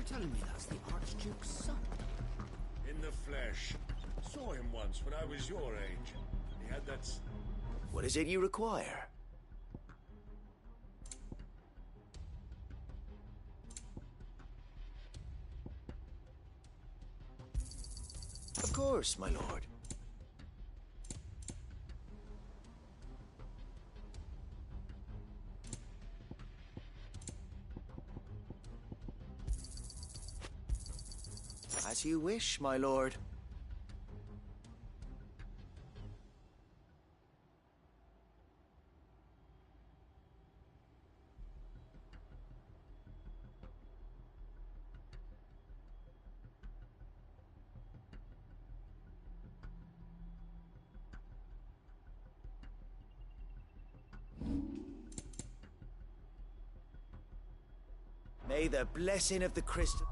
You're telling me that's the Archduke's son? In the flesh. Saw him once when I was your age. He had that... What is it you require? Of course, my lord. As you wish, my lord. May the blessing of the crystal...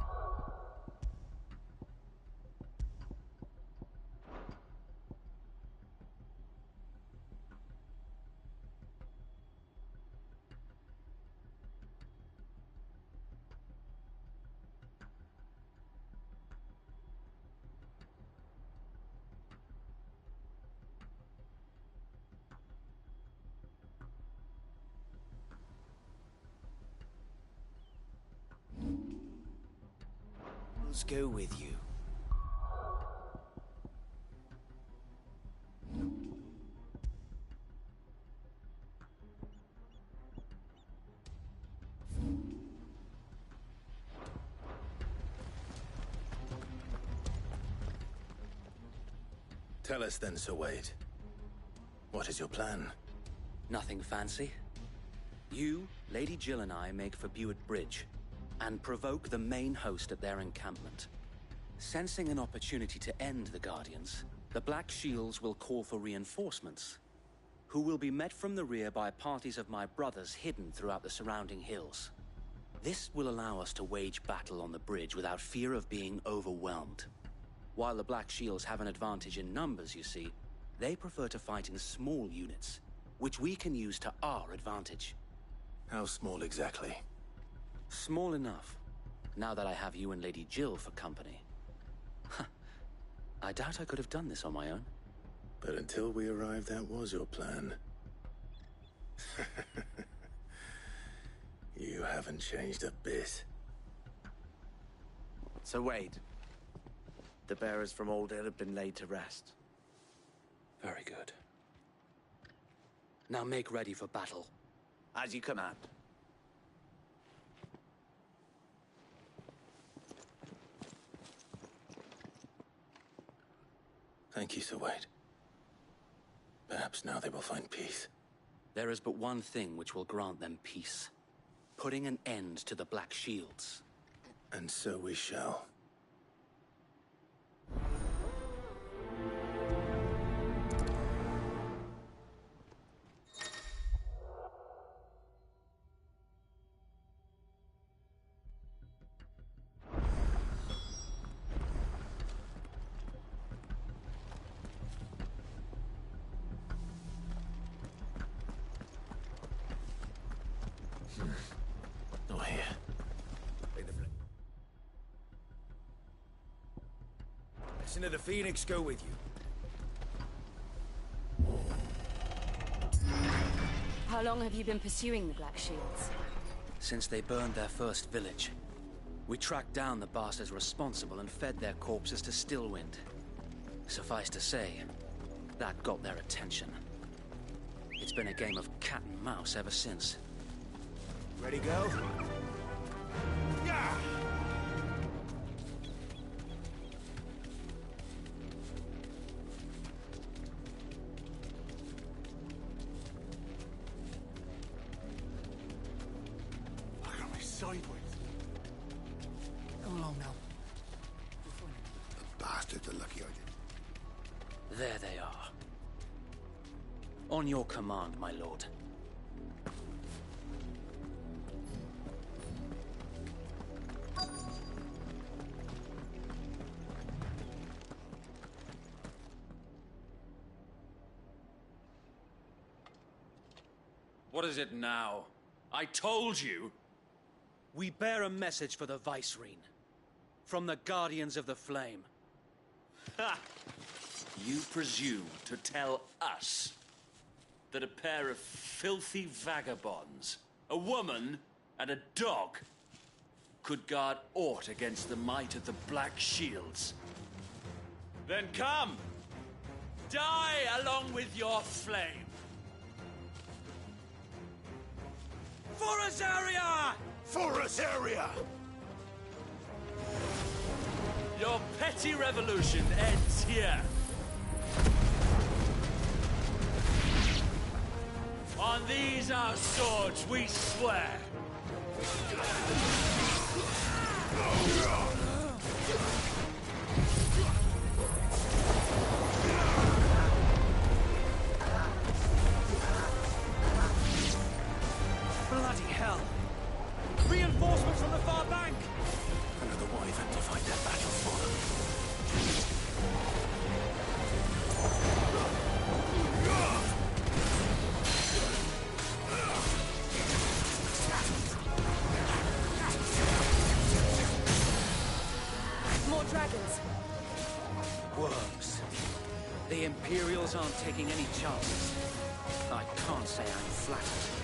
go with you. Tell us then, Sir Wade. What is your plan? Nothing fancy. You, Lady Jill and I make for Buett Bridge, and provoke the main host at their encampment. Sensing an opportunity to end the Guardians, the Black Shields will call for reinforcements, who will be met from the rear by parties of my brothers hidden throughout the surrounding hills. This will allow us to wage battle on the bridge without fear of being overwhelmed. While the Black Shields have an advantage in numbers, you see, they prefer to fight in small units, which we can use to our advantage. How small exactly? Small enough, now that I have you and Lady Jill for company. I doubt I could have done this on my own. But until we arrived, that was your plan. You haven't changed a bit. So Wade, the bearers from Old Hill have been laid to rest. Very good. Now make ready for battle. As you command. Thank you, Sir Wade. Perhaps now they will find peace. There is but one thing which will grant them peace. Putting an end to the Black Shields. And so we shall. Not here. Listen to the Phoenix go with you. How long have you been pursuing the Black Shields? Since they burned their first village. We tracked down the bastards responsible and fed their corpses to Stillwind. Suffice to say, that got their attention. It's been a game of cat and mouse ever since. Ready, go? Yeah! Look at me sideways. Go along now. The bastards are lucky I did. There they are. On your command, my lord. What is it now? I told you! We bear a message for the Vicereine. from the Guardians of the Flame. Ha! You presume to tell us that a pair of filthy vagabonds, a woman and a dog, could guard aught against the might of the Black Shields? Then come! Die along with your flame! For Azaria! For Azaria! Your petty revolution ends here. On these our swords we swear. Bloody hell! Reinforcements from the far bank! Another wyvern to fight their battle for them. More dragons. Worms. The Imperials aren't taking any chances. I can't say I'm flattered.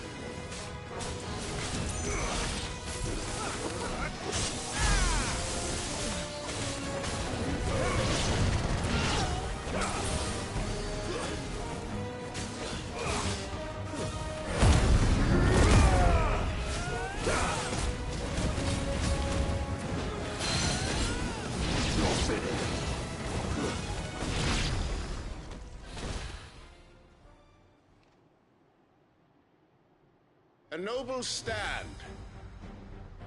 A noble stand,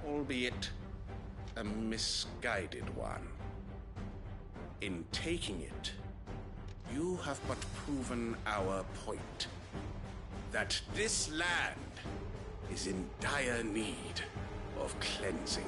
albeit a misguided one. In taking it, you have but proven our point, that this land is in dire need of cleansing.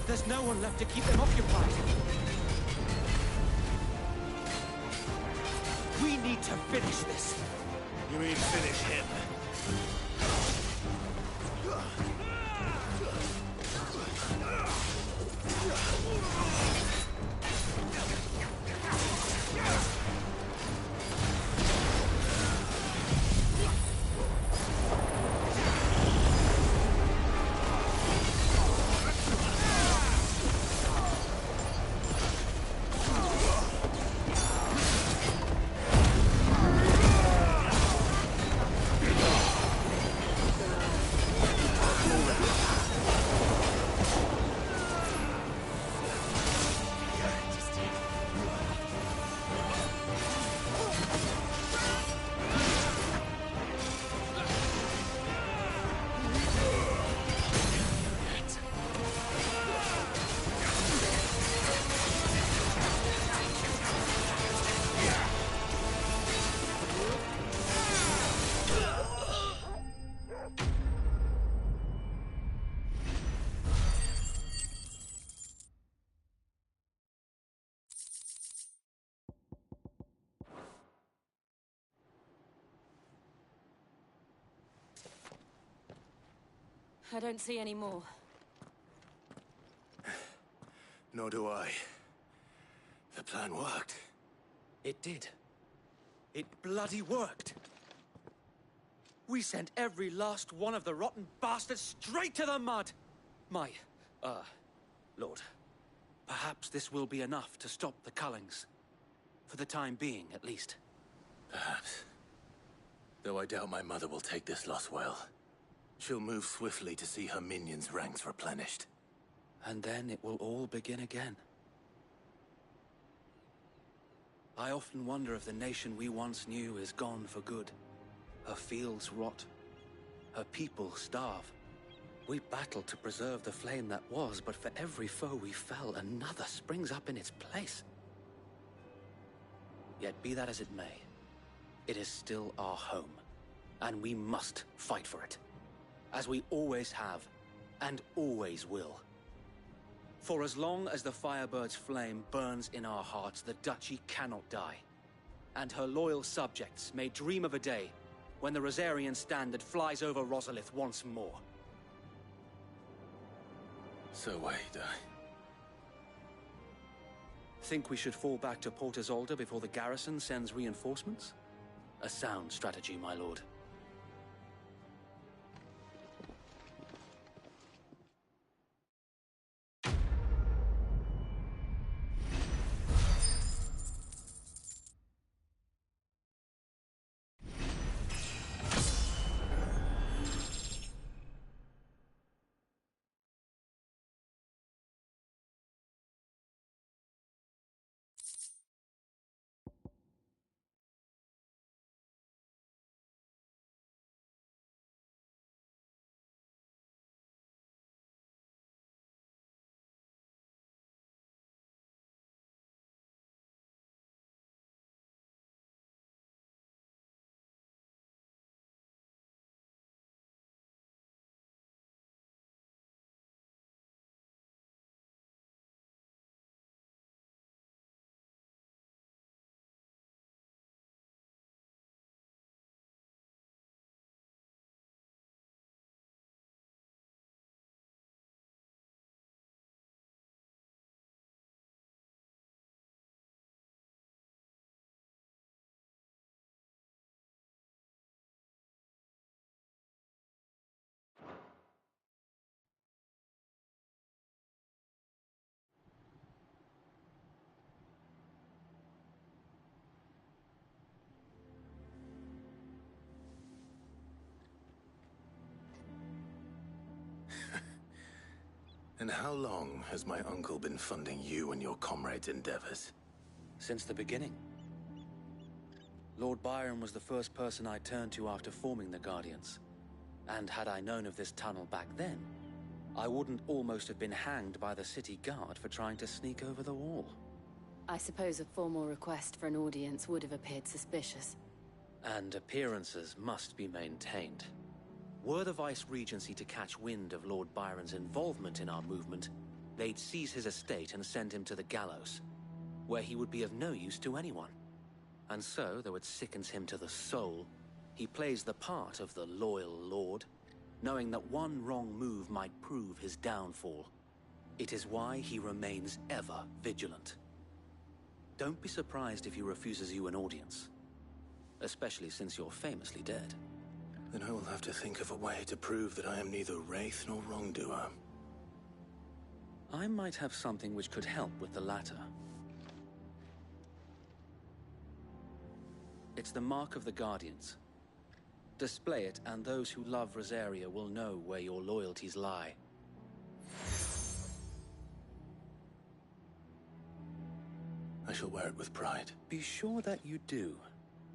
There's no one left to keep them occupied. We need to finish this. You mean finish him? I don't see any more. Nor do I. The plan worked. It did. It bloody worked. We sent every last one of the rotten bastards straight to the mud! My, Lord, perhaps this will be enough to stop the Cullings. For the time being, at least. Perhaps. Though I doubt my mother will take this loss well. She'll move swiftly to see her minions' ranks replenished. And then it will all begin again. I often wonder if the nation we once knew is gone for good. Her fields rot. Her people starve. We battled to preserve the flame that was, but for every foe we fell, another springs up in its place. Yet be that as it may, it is still our home, and we must fight for it, as we always have, and always will. For as long as the Firebird's flame burns in our hearts, the Duchy cannot die. And her loyal subjects may dream of a day when the Rosarian standard flies over Rosalith once more. So wait, Think we should fall back to Port Isolde before the garrison sends reinforcements? A sound strategy, my lord. And how long has my uncle been funding you and your comrades' endeavors? Since the beginning. Lord Byron was the first person I turned to after forming the Guardians. And had I known of this tunnel back then, I wouldn't almost have been hanged by the city guard for trying to sneak over the wall. I suppose a formal request for an audience would have appeared suspicious. And appearances must be maintained. Were the Vice-Regency to catch wind of Lord Byron's involvement in our movement, they'd seize his estate and send him to the gallows, where he would be of no use to anyone. And so, though it sickens him to the soul, he plays the part of the loyal lord, knowing that one wrong move might prove his downfall. It is why he remains ever vigilant. Don't be surprised if he refuses you an audience, especially since you're famously dead. Then I will have to think of a way to prove that I am neither wraith nor wrongdoer. I might have something which could help with the latter. It's the mark of the Guardians. Display it, and those who love Rosaria will know where your loyalties lie. I shall wear it with pride. Be sure that you do.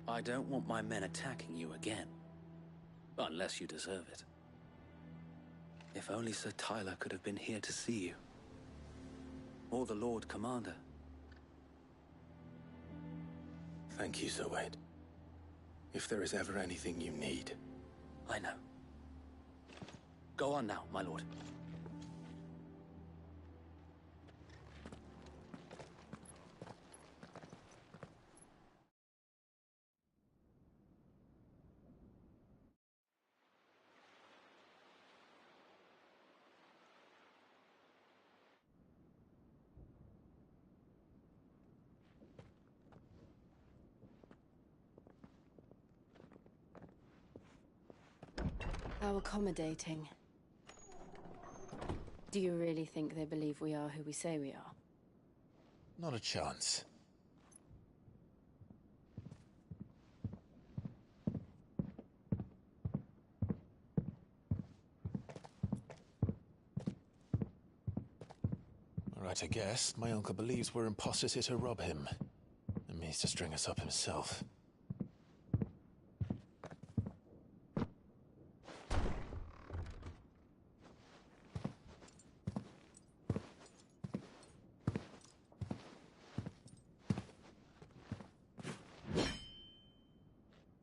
I don't want my men attacking you again. Unless you deserve it. If only Sir Tyler could have been here to see you. Or the Lord Commander. Thank you, Sir Wade. If there is ever anything you need. I know. Go on now, my lord. How accommodating. Do you really think they believe we are who we say we are? Not a chance. Right, I guess. My uncle believes we're imposters here to rob him. And means to string us up himself.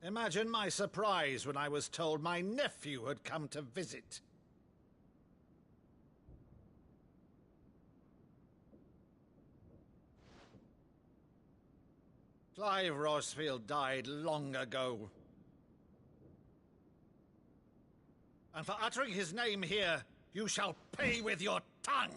Imagine my surprise when I was told my nephew had come to visit. Clive Rosfield died long ago. And for uttering his name here, you shall pay with your tongue!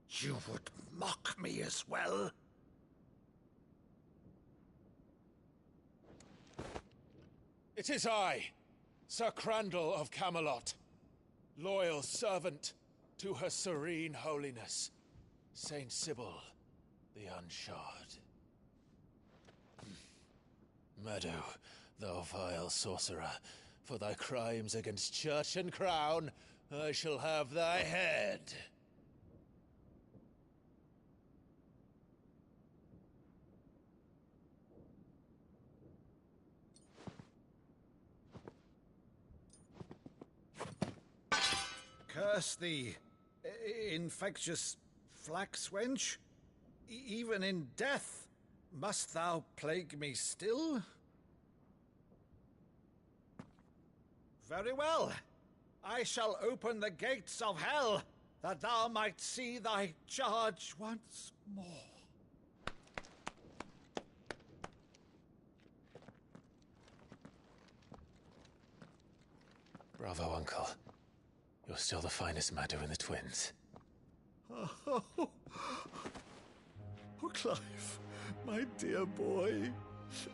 You would mock me as well? It is I, Sir Crandall of Camelot, loyal servant to Her Serene Holiness, Saint Sybil the Unshod. Meadow, thou vile sorcerer, for thy crimes against church and crown, I shall have thy head. Curse thee, infectious flax wench. Even in death, must thou plague me still? Very well. I shall open the gates of hell, that thou might see thy charge once more. Bravo, Uncle. You're still the finest Maddu in the twins. Oh, Clive, my dear boy,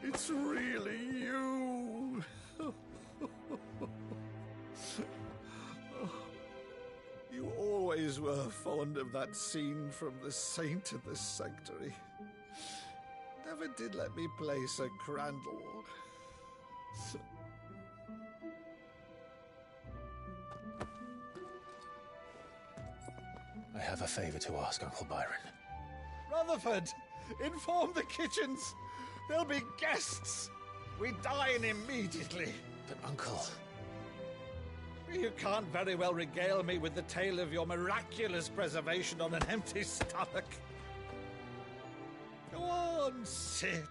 it's really you. You always were fond of that scene from The Saint in the Sanctuary. Never did let me play Sir Crandall. I have a favor to ask, Uncle Byron. Rutherford, inform the kitchens. There'll be guests. We dine immediately. But, Uncle... You can't very well regale me with the tale of your miraculous preservation on an empty stomach. Go on, sit.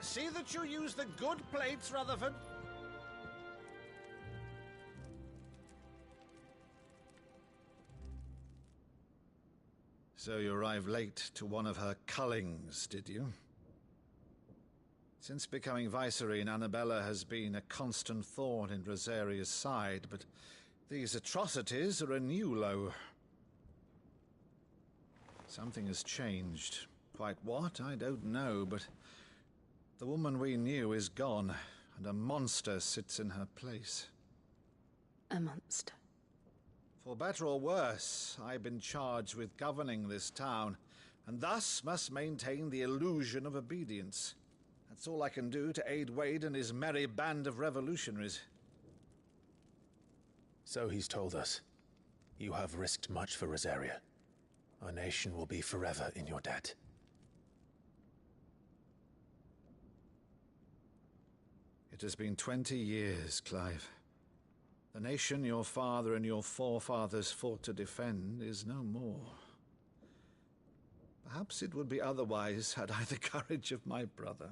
See that you use the good plates, Rutherford. So you arrived late to one of her cullings, did you? Since becoming Vicereine, Annabella has been a constant thorn in Rosaria's side, but these atrocities are a new low. Something has changed. Quite what, I don't know, but the woman we knew is gone, and a monster sits in her place. A monster. For better or worse, I've been charged with governing this town, and thus must maintain the illusion of obedience. That's all I can do to aid Wade and his merry band of revolutionaries. So he's told us. You have risked much for Rosaria. Our nation will be forever in your debt. It has been 20 years, Clive. The nation your father and your forefathers fought to defend is no more. Perhaps it would be otherwise had I the courage of my brother.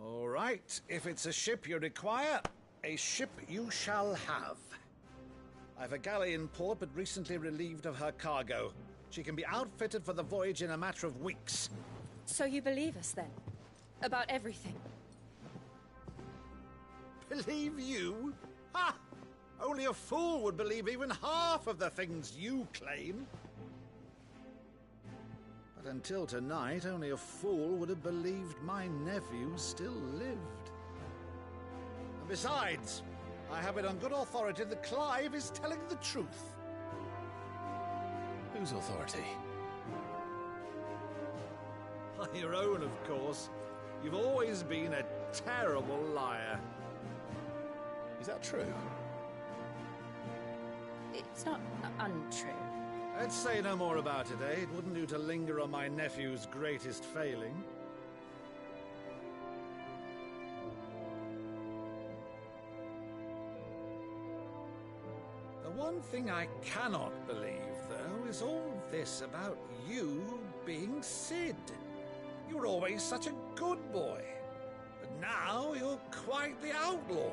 All right, if it's a ship you require, a ship you shall have. I've a galley in port, but recently relieved of her cargo. She can be outfitted for the voyage in a matter of weeks. So you believe us, then? About everything? Believe you? Ha! Only a fool would believe even half of the things you claim. But until tonight, only a fool would have believed my nephew still lived. And besides, I have it on good authority that Clive is telling the truth. Whose authority? Your own, of course. You've always been a terrible liar. Is that true? It's not untrue. Let's say no more about it, eh? It wouldn't do to linger on my nephew's greatest failing. The one thing I cannot believe, though, is all this about you being Sid. You were always such a good boy, but now you're quite the outlaw.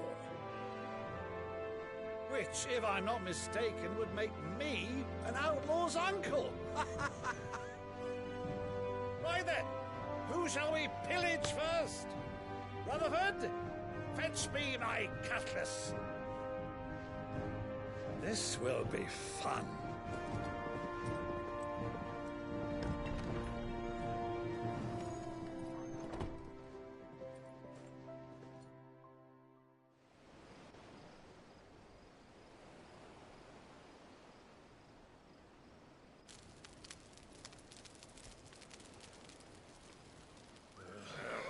Which, if I'm not mistaken, would make me an outlaw's uncle. Right then, who shall we pillage first? Rutherford, fetch me my cutlass. This will be fun.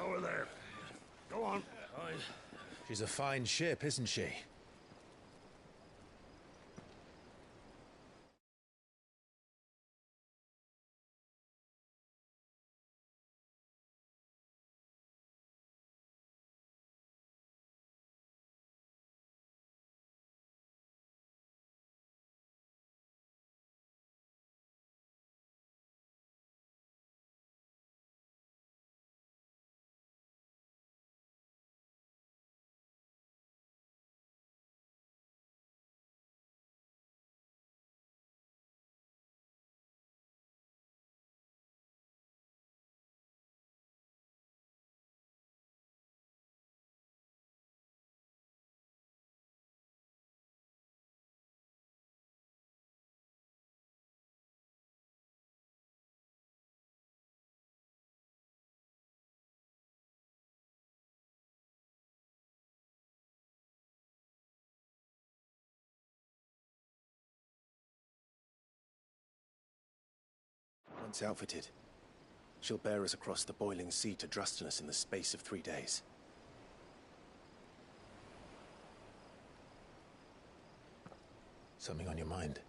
Over there. Go on. She's a fine ship, isn't she? Once outfitted, she'll bear us across the boiling sea to Drustinus in the space of 3 days. Something on your mind?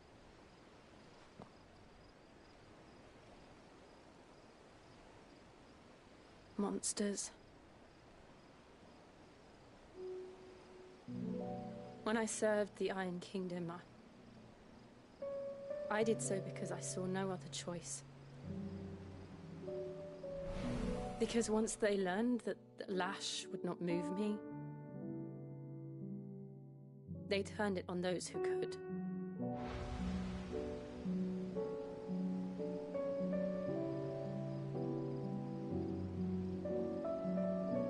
Monsters. When I served the Iron Kingdom, I did so because I saw no other choice. Because once they learned that Lash would not move me, they turned it on those who could.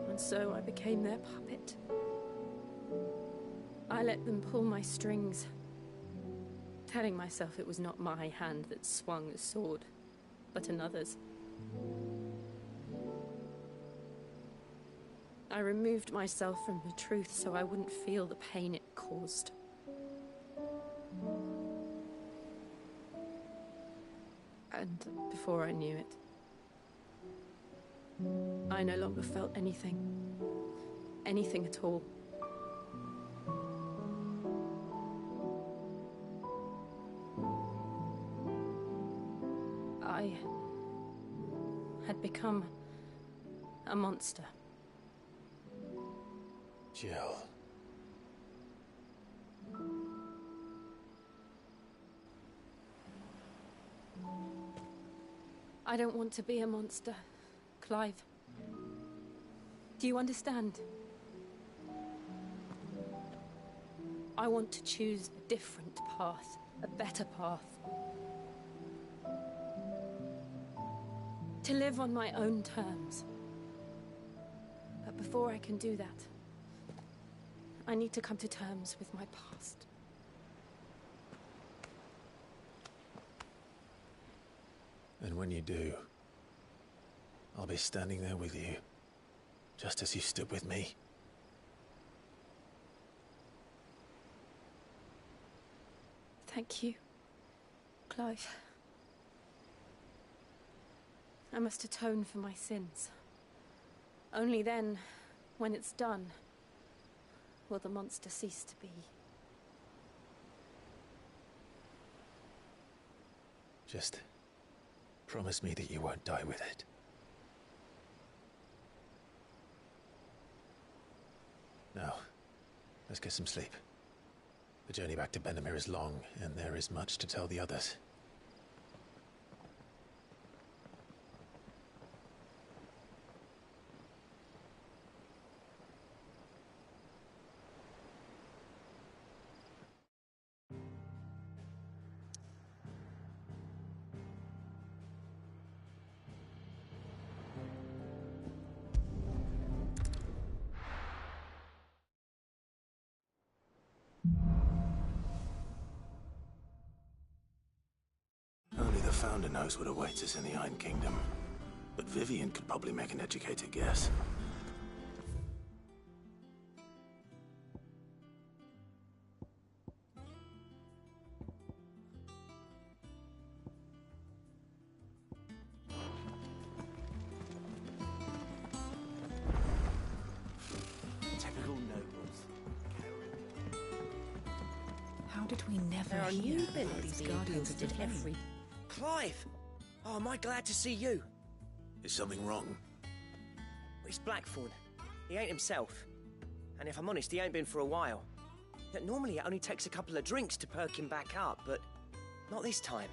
And so I became their puppet. I let them pull my strings, telling myself it was not my hand that swung the sword, but another's. I removed myself from the truth so I wouldn't feel the pain it caused. And before I knew it, I no longer felt anything. Anything at all. I had become a monster. Jill. I don't want to be a monster, Clive. Do you understand? I want to choose a different path, a better path. To live on my own terms. But before I can do that, I need to come to terms with my past. And when you do, I'll be standing there with you, just as you stood with me. Thank you, Clive. I must atone for my sins. Only then, when it's done, will the monster cease to be. Just promise me that you won't die with it. Now, let's get some sleep. The journey back to Benamir is long, and there is much to tell the others. Only the Founder knows what awaits us in the Iron Kingdom. But Vivian could probably make an educated guess. Typical nobles. How did we never There are hear new about bills these being Guardians of the posted Flame? every... Clive! Oh, am I glad to see you? Is something wrong? It's Blackthorn. He ain't himself. And if I'm honest, he ain't been for a while. Yet normally it only takes a couple of drinks to perk him back up, but not this time.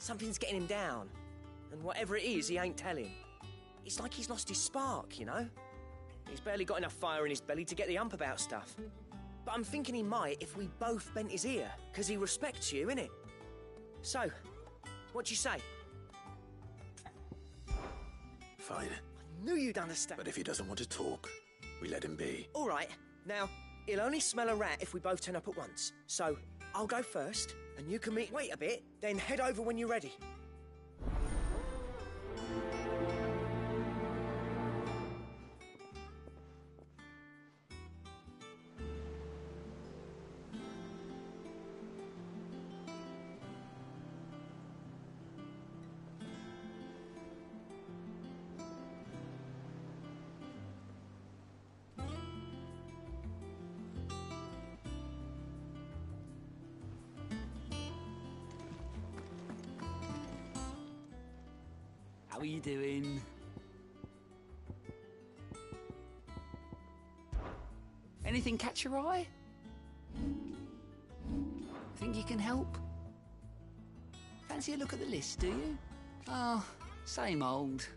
Something's getting him down. And whatever it is, he ain't telling. It's like he's lost his spark, you know? He's barely got enough fire in his belly to get the ump about stuff. But I'm thinking he might if we both bent his ear, because he respects you, innit? So, what you say? Fine. I knew you'd understand. But if he doesn't want to talk, we let him be. All right. Now, he'll only smell a rat if we both turn up at once. So, I'll go first, and you can meet... Wait a bit, then head over when you're ready. How are you doing? Anything catch your eye? Think you can help? Fancy a look at the list, do you? Oh, same old.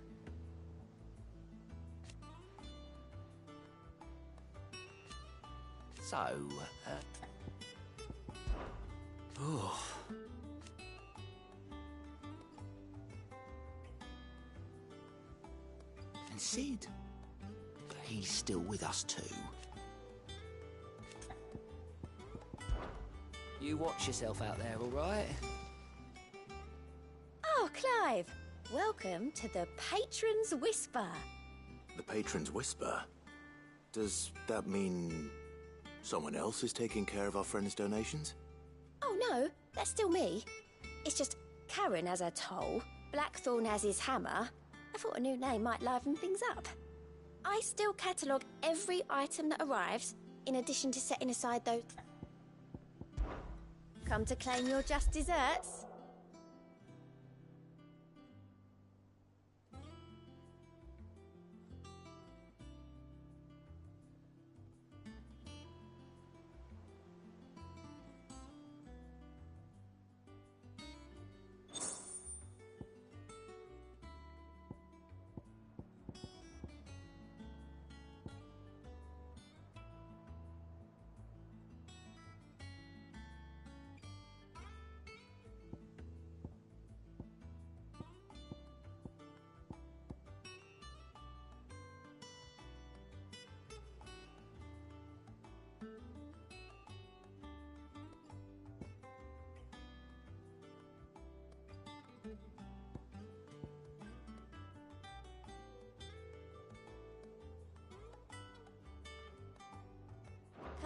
So, oh. And Sid, he's still with us too. You watch yourself out there, all right? Oh, Clive! Welcome to the Patron's Whisper. The Patron's Whisper? Does that mean someone else is taking care of our friend's donations? Oh, no, that's still me. It's just Karen has her toll, Blackthorn has his hammer. I thought a new name might liven things up. I still catalogue every item that arrives, in addition to setting aside those... Come to claim your just desserts?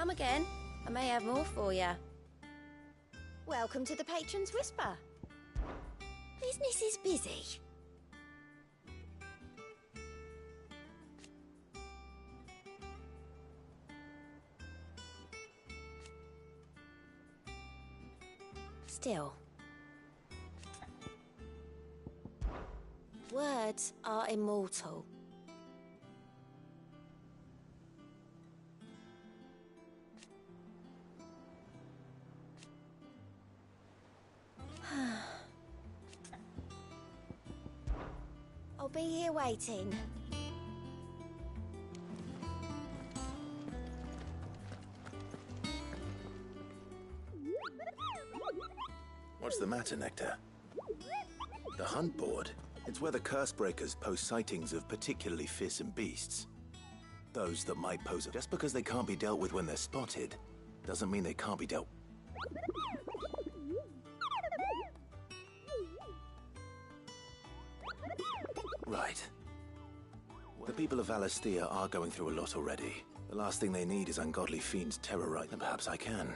Come again. I may have more for you. Welcome to the Patron's Whisper. Business is busy. Still, words are immortal. I'll be here waiting. What's the matter, Nectar? The hunt board? It's where the Cursebreakers post sightings of particularly fearsome beasts. Those that might pose just because they can't be dealt with when they're spotted, doesn't mean they can't be dealt. Right. The people of Valisthea are going through a lot already. The last thing they need is ungodly fiends terrorizing, and perhaps I can.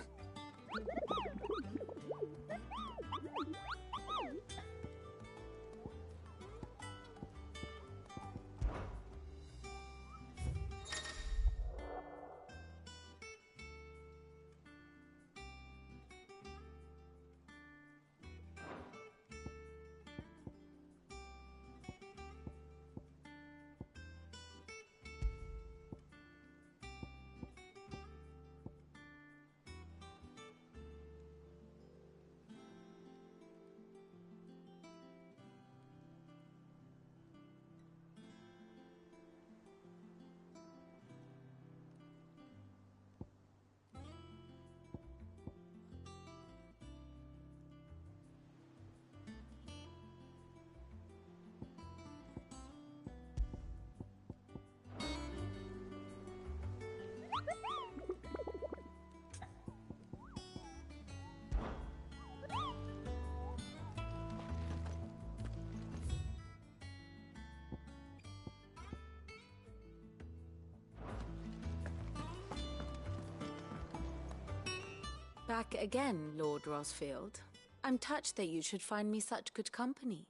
Back again, Lord Rosfield. I'm touched that you should find me such good company.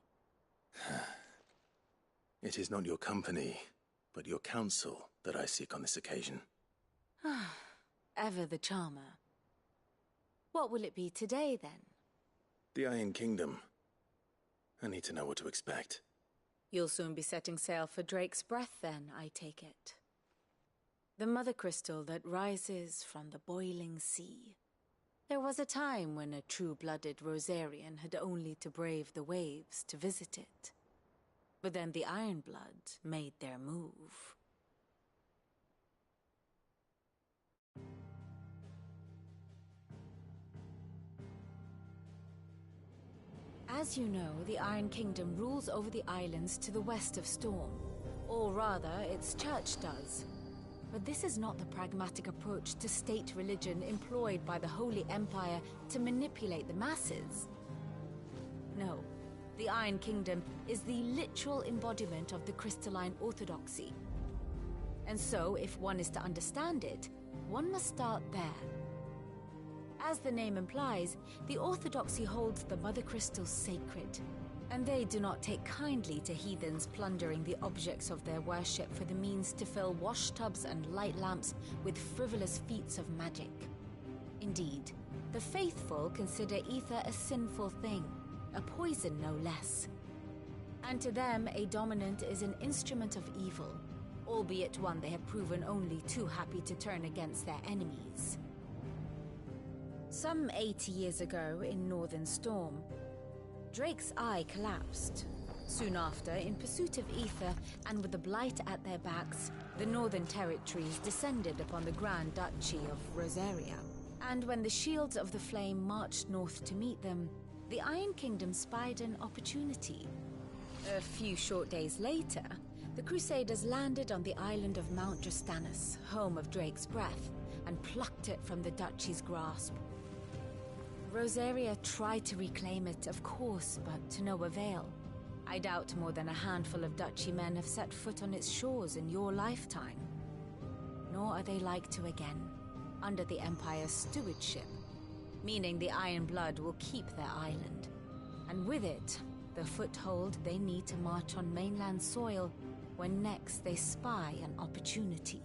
It is not your company, but your counsel that I seek on this occasion. Ever the charmer. What will it be today, then? The Iron Kingdom. I need to know what to expect. You'll soon be setting sail for Drake's Breath, then, I take it. The mother crystal that rises from the boiling sea. There was a time when a true-blooded Rosarian had only to brave the waves to visit it. But then the Ironblood made their move. As you know, the Iron Kingdom rules over the islands to the west of Storm. Or rather, its church does. But this is not the pragmatic approach to state religion employed by the Holy Empire to manipulate the masses. No, the Iron Kingdom is the literal embodiment of the crystalline orthodoxy. And so, if one is to understand it, one must start there. As the name implies, the orthodoxy holds the Mother Crystals sacred, and they do not take kindly to heathens plundering the objects of their worship for the means to fill washtubs and light lamps with frivolous feats of magic. Indeed, the faithful consider ether a sinful thing, a poison no less. And to them, a dominant is an instrument of evil, albeit one they have proven only too happy to turn against their enemies. Some 80 years ago, in Northern Storm, Drake's eye collapsed. Soon after, in pursuit of ether and with the blight at their backs, the Northern Territories descended upon the Grand Duchy of Rosaria. And when the Shields of the Flame marched north to meet them, the Iron Kingdom spied an opportunity. A few short days later, the Crusaders landed on the island of Mount Justanus, home of Drake's Breath, and plucked it from the Duchy's grasp. Rosaria tried to reclaim it, of course, but to no avail. I doubt more than a handful of Duchy men have set foot on its shores in your lifetime. Nor are they like to again. under the Empire's stewardship, meaning the Iron Blood will keep their island. And with it, the foothold they need to march on mainland soil when next they spy an opportunity.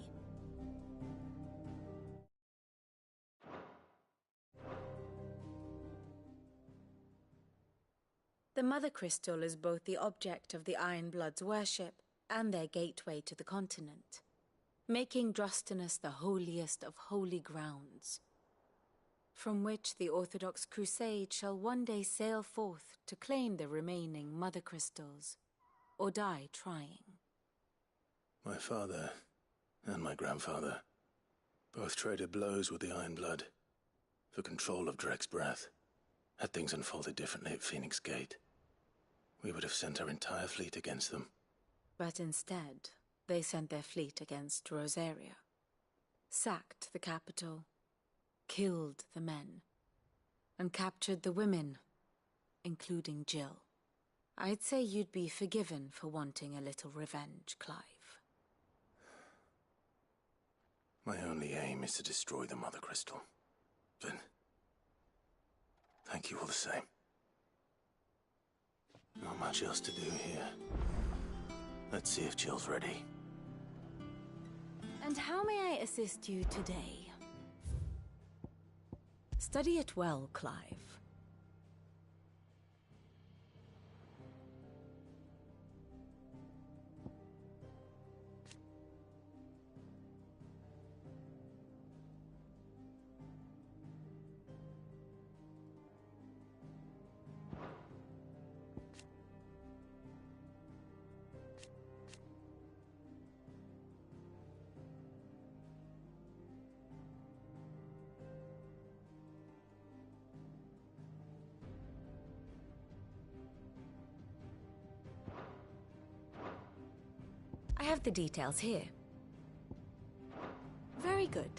The Mother Crystal is both the object of the Iron Blood's worship and their gateway to the continent, making Drostenus the holiest of holy grounds, from which the Orthodox Crusade shall one day sail forth to claim the remaining Mother Crystals, or die trying. My father and my grandfather both traded blows with the Iron Blood for control of Drek's breath. Had things unfolded differently at Phoenix Gate, we would have sent our entire fleet against them. But instead, they sent their fleet against Rosaria, sacked the capital, killed the men, and captured the women, including Jill. I'd say you'd be forgiven for wanting a little revenge, Clive. My only aim is to destroy the Mother Crystal. But thank you all the same. Not much else to do here. Let's see if Jill's ready. And how may I assist you today? Study it well, Clive. I have the details here. Very good.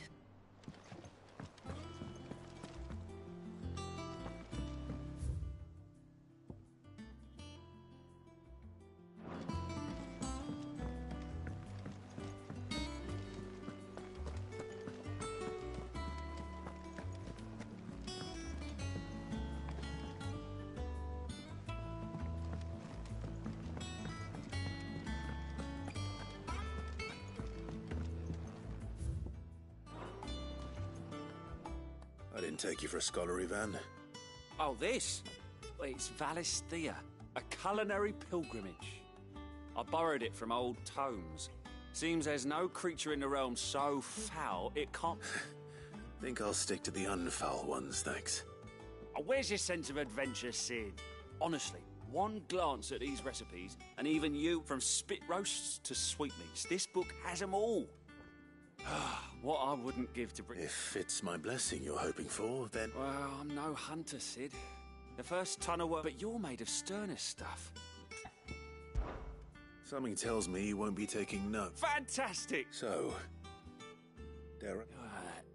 I didn't take you for a scholarly van. Oh, this? Well, it's Valisthea, a culinary pilgrimage. I borrowed it from old tomes. Seems there's no creature in the realm so foul it can't... Think I'll stick to the unfoul ones, thanks. Oh, where's your sense of adventure, Sid? Honestly, one glance at these recipes, and even you, from spit roasts to sweetmeats, this book has them all. What I wouldn't give to bring... If it's my blessing you're hoping for, then... Well, I'm no hunter, Sid. The first ton of work... But you're made of sterner stuff. Something tells me you won't be taking notes. Fantastic! So... Derek?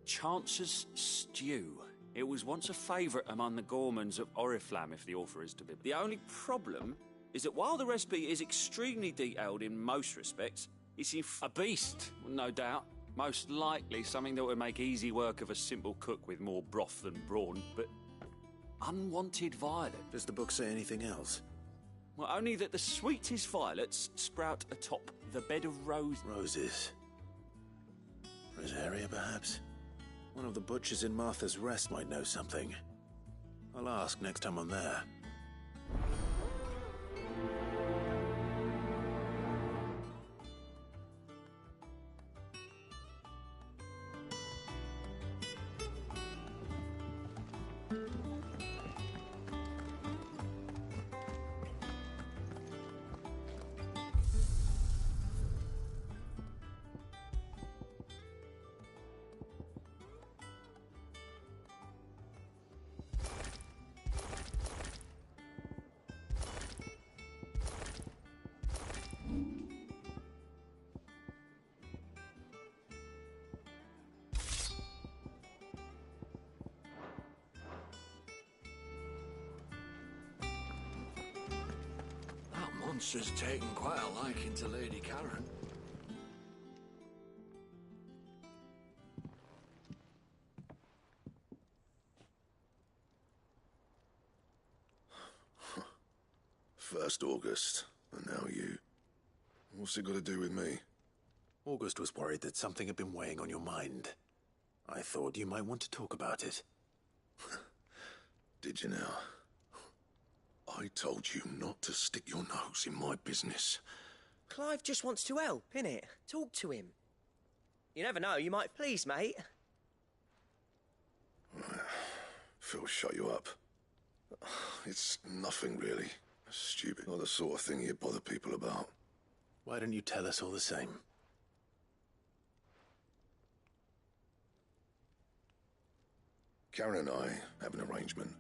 Chance's Stew. It was once a favourite among the gourmands of Oriflamme, if the author is to be. The only problem is that while the recipe is extremely detailed in most respects, it's a beast, no doubt. Most likely something that would make easy work of a simple cook with more broth than brawn, but unwanted violet. Does the book say anything else? Well, only that the sweetest violets sprout atop the bed of roses. Roses. Rosaria, perhaps? One of the butchers in Martha's Rest might know something. I'll ask next time I'm there. Monster's taken quite a liking to Lady Karen. First August, and now you. What's it got to do with me? August was worried that something had been weighing on your mind. I thought you might want to talk about it. Did you now? I told you not to stick your nose in my business. Clive just wants to help, innit? Talk to him. You never know, you might please, mate. Phil shut you up. It's nothing really. Stupid. Not the sort of thing you bother people about. Why don't you tell us all the same? Karen and I have an arrangement.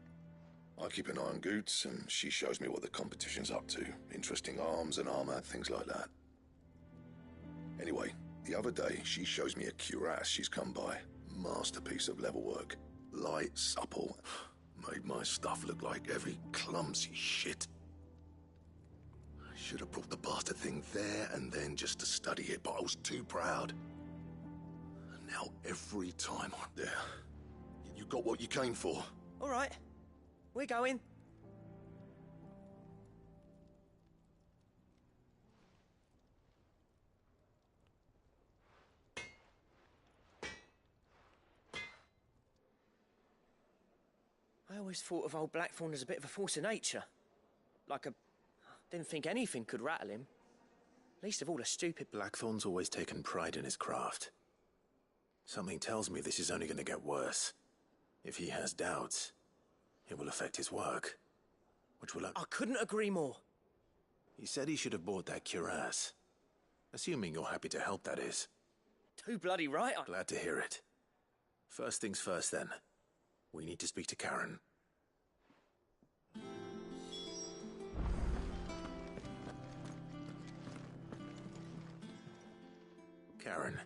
I keep an eye on Goots, and she shows me what the competition's up to. Interesting arms and armor, things like that. Anyway, the other day, she shows me a cuirass she's come by. Masterpiece of level work. Light, supple. Made my stuff look like heavy, clumsy shit. I should have brought the bastard thing there and then just to study it, but I was too proud. And now every time I'm there, you got what you came for. All right. We're going. I always thought of old Blackthorn as a bit of a force of nature. Didn't think anything could rattle him. Least of all a stupid... Blackthorn's always taken pride in his craft. Something tells me this is only going to get worse. If he has doubts, it will affect his work. Which will... I couldn't agree more. He said he should have bought that cuirass. Assuming you're happy to help, that is. Too bloody right. Glad to hear it. First things first, then. We need to speak to Karen. Karen,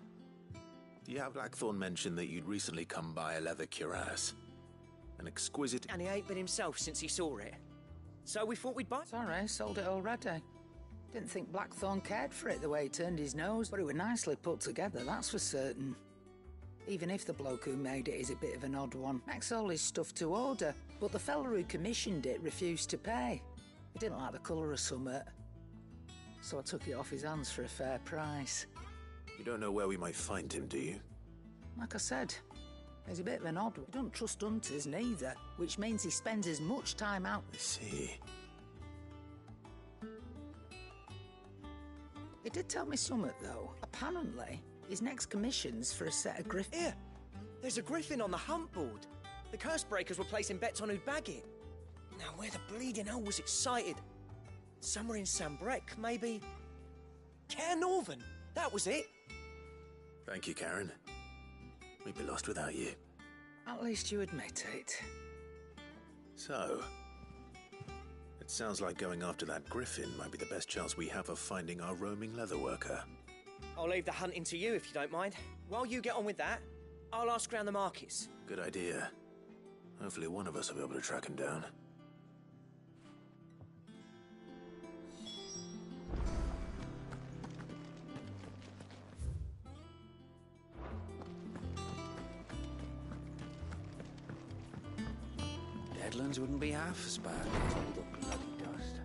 do you have Blackthorn mention that you'd recently come by a leather cuirass? An exquisite... And he ain't been himself since he saw it. So we thought we'd buy... Sorry, sold it already. Didn't think Blackthorn cared for it the way he turned his nose, but it was nicely put together, that's for certain. Even if the bloke who made it is a bit of an odd one. Makes all his stuff to order, but the fella who commissioned it refused to pay. He didn't like the colour of summit. So I took it off his hands for a fair price. You don't know where we might find him, do you? Like I said, he's a bit of an odd one. He don't trust hunters neither, which means he spends as much time out... I see. He did tell me something, though. Apparently, his next commission's for a set of griffins. Here! There's a griffin on the hunt board. The curse breakers were placing bets on who'd bag it. Now, where the bleeding hell was it sighted? Somewhere in Sambrec, maybe... Care Northern! That was it! Thank you, Karen. We'd be lost without you. At least you admit it. So... it sounds like going after that griffin might be the best chance we have of finding our roaming leatherworker. I'll leave the hunting to you if you don't mind. While you get on with that, I'll ask around the markets. Good idea. Hopefully one of us will be able to track him down. Deadlands wouldn't be half as bad. All the bloody dust.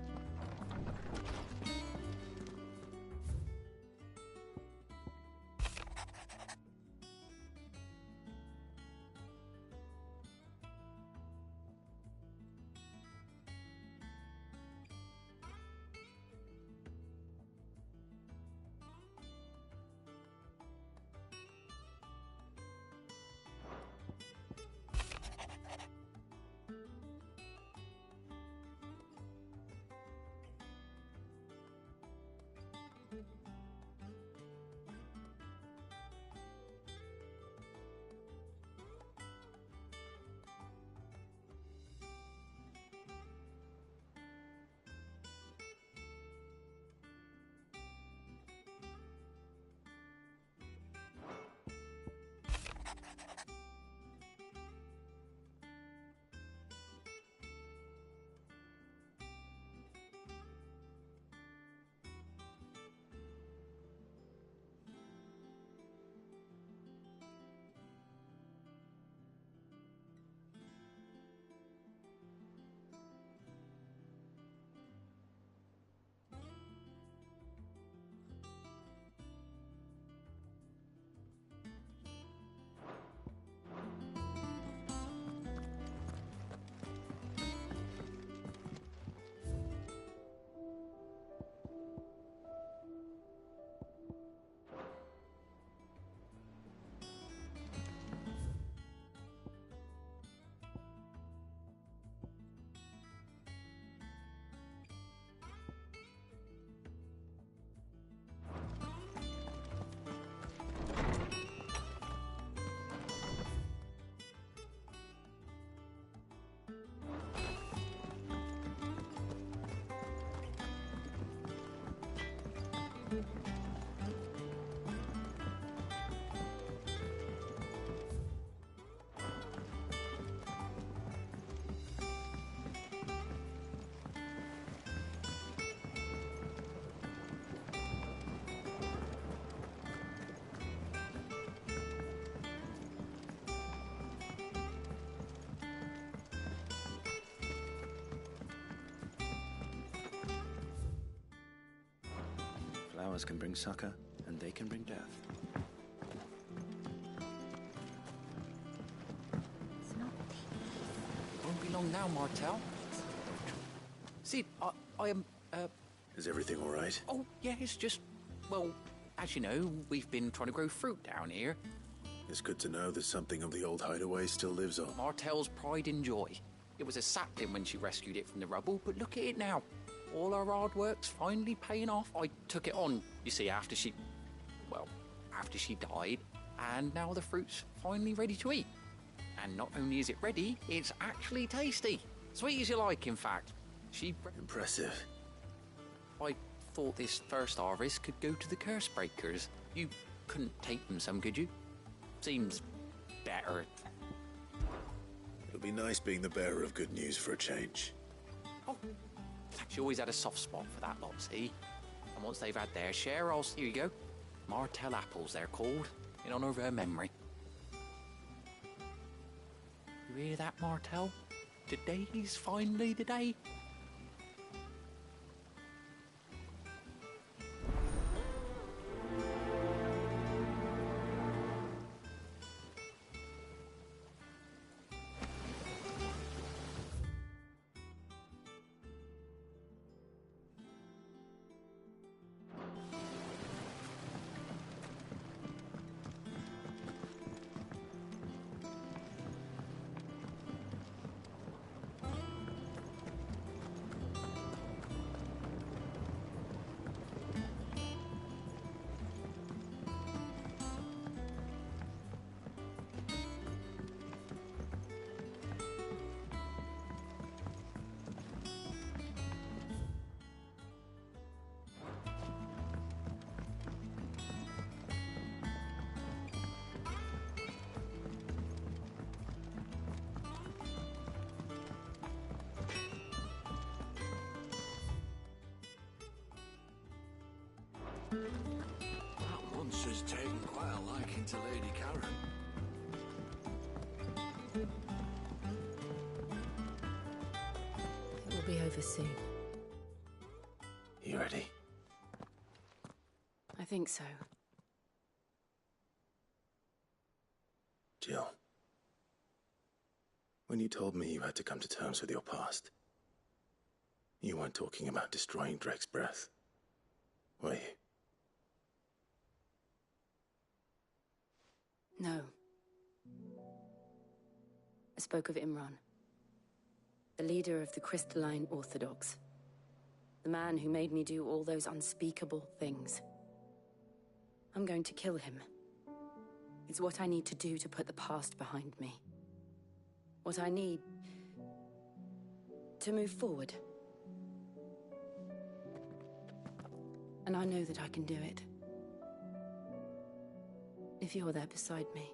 flowers can bring succor, and they can bring death. It won't be long now, Martel. Sid, I am, Is everything all right? Oh, yeah, it's just... Well, as you know, we've been trying to grow fruit down here. It's good to know that something of the old hideaway still lives on. Martel's pride and joy. It was a sapling when she rescued it from the rubble, but look at it now. All our hard work's finally paying off. I took it on, you see, after she died, and now the fruit's finally ready to eat. And not only is it ready, it's actually tasty. Sweet as you like, in fact. Impressive. I thought this first harvest could go to the curse breakers. You couldn't take them some, could you? Seems better. It'll be nice being the bearer of good news for a change. Oh, she always had a soft spot for that lot, see? And once they've had their share, here you go. Martel apples, they're called, in honor of her memory. You hear that, Martel? Today's finally the day. That monster's taken quite a liking to Lady Karen. It will be over soon. You ready? I think so. Jill, when you told me you had to come to terms with your past, you weren't talking about destroying Drake's breath, were you? No. I spoke of Imran, the leader of the Crystalline Orthodox. The man who made me do all those unspeakable things. I'm going to kill him. It's what I need to do to put the past behind me. What I need to move forward. And I know that I can do it. If you're there beside me.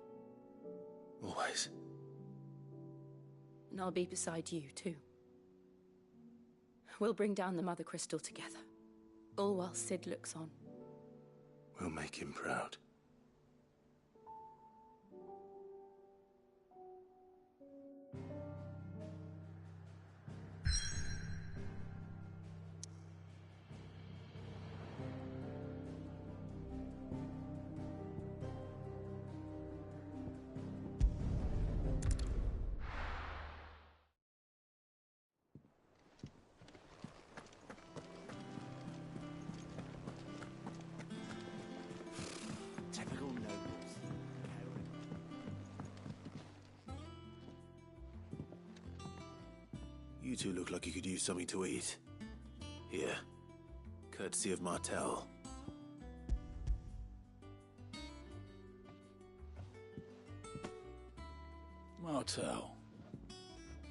Always. And I'll be beside you, too. We'll bring down the Mother Crystal together. All while Sid looks on. We'll make him proud. Typical nobles. You two look like you could use something to eat. Here, courtesy of Martel. Martel.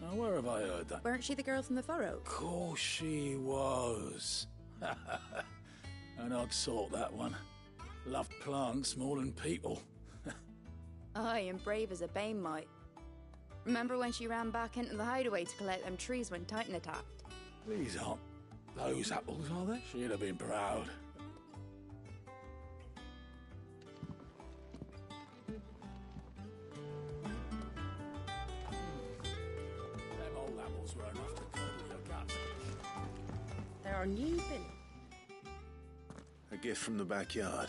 Now, where have I heard that? Weren't she the girl from the furrow? Of course she was. An odd sort, that one. Loved plants more than people. Aye, and brave as a bane might. Remember when she ran back into the hideaway to collect them trees when Titan attacked? These aren't those apples, are they? She'd have been proud. Them old apples were enough to curdle your guts. There are new Billy. A gift from the backyard.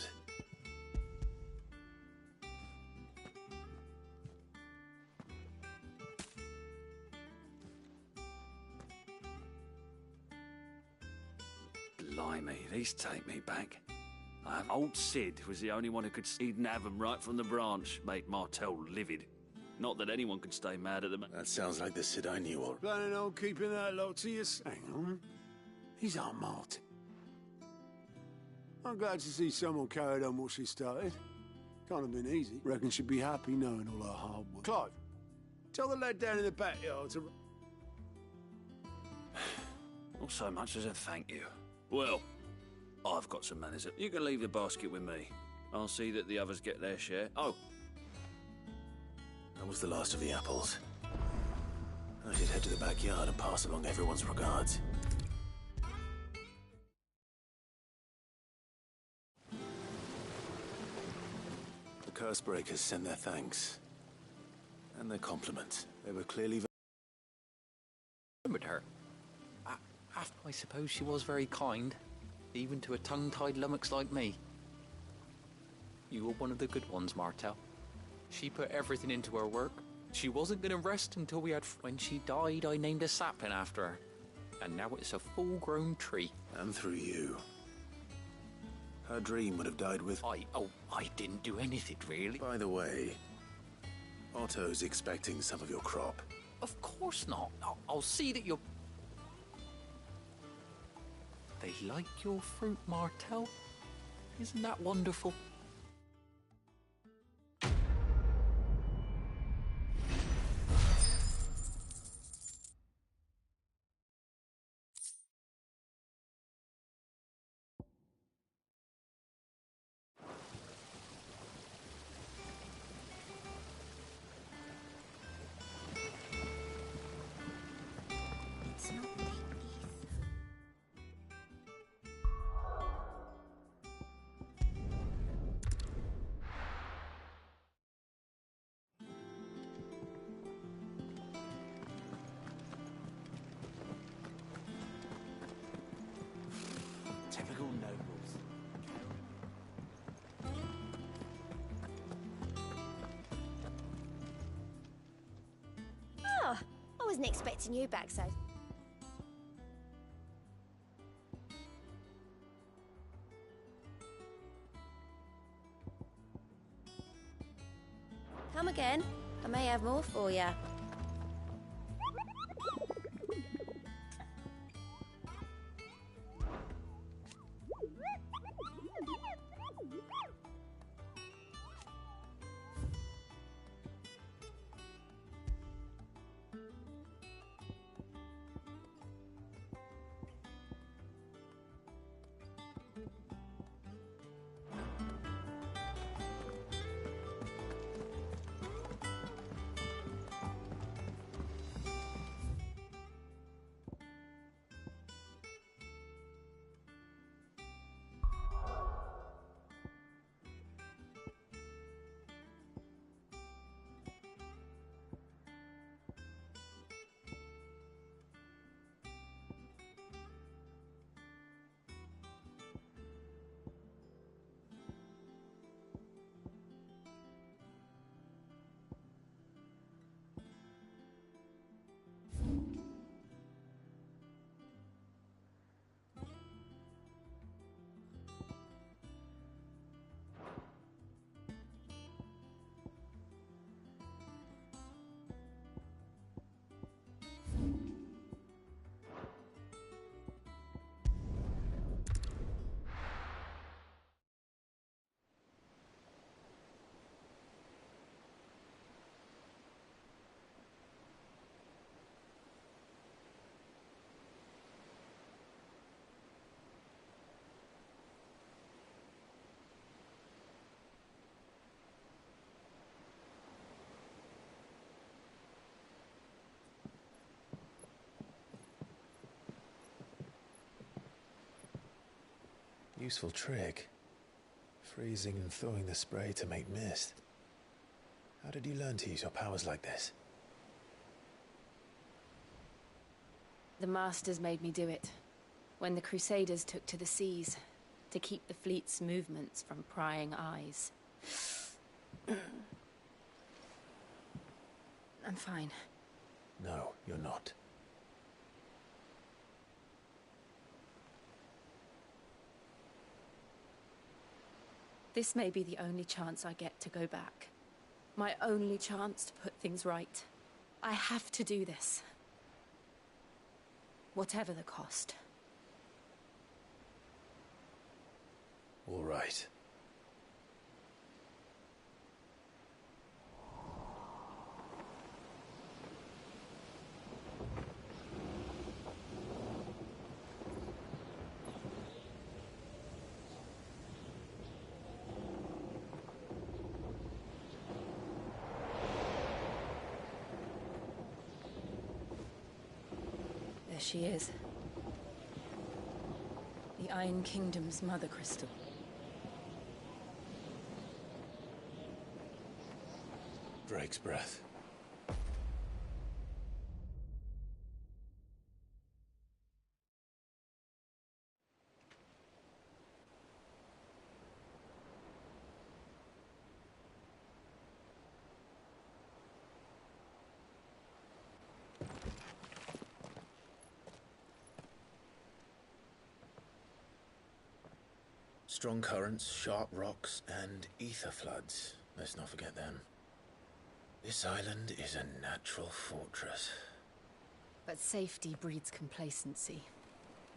Blimey, these take me back. Old Sid was the only one who could see and have 'em right from the branch, made Martel livid. Not that anyone could stay mad at them. That sounds like the Sid I knew already. Planning on keeping that lot to you? Hang on. He's Aunt Martin. I'm glad to see someone carried on what she started. Can't have been easy. Reckon she'd be happy knowing all her hard work. Clive, tell the lad down in the backyard to... Not so much as a thank you. Well, I've got some manners. You can leave the basket with me. I'll see that the others get their share. Oh. That was the last of the apples. I should head to the backyard and pass along everyone's regards. The Cursebreakers send their thanks. And their compliments. They were clearly... Remembered her. I suppose she was very kind, even to a tongue-tied lummox like me. You were one of the good ones, Martel. She put everything into her work. She wasn't going to rest until we had... When she died, I named a sapling after her. And now it's a full-grown tree. And through you. Her dream would have died with... I didn't do anything, really. By the way, Otto's expecting some of your crop. Of course not. I'll see that you're... They like your fruit, Martel. Isn't that wonderful? Typical nobles. Oh, I wasn't expecting you back so... Come again. I may have more for you. Useful trick. Freezing and thawing the spray to make mist. How did you learn to use your powers like this? The Masters made me do it. When the Crusaders took to the seas, to keep the fleet's movements from prying eyes. I'm fine. No, you're not. This may be the only chance I get to go back. My only chance to put things right. I have to do this. Whatever the cost. All right. There she is. The Iron Kingdom's Mother Crystal. Drake's breath. Strong currents, sharp rocks, and ether floods. Let's not forget them. This island is a natural fortress. But safety breeds complacency,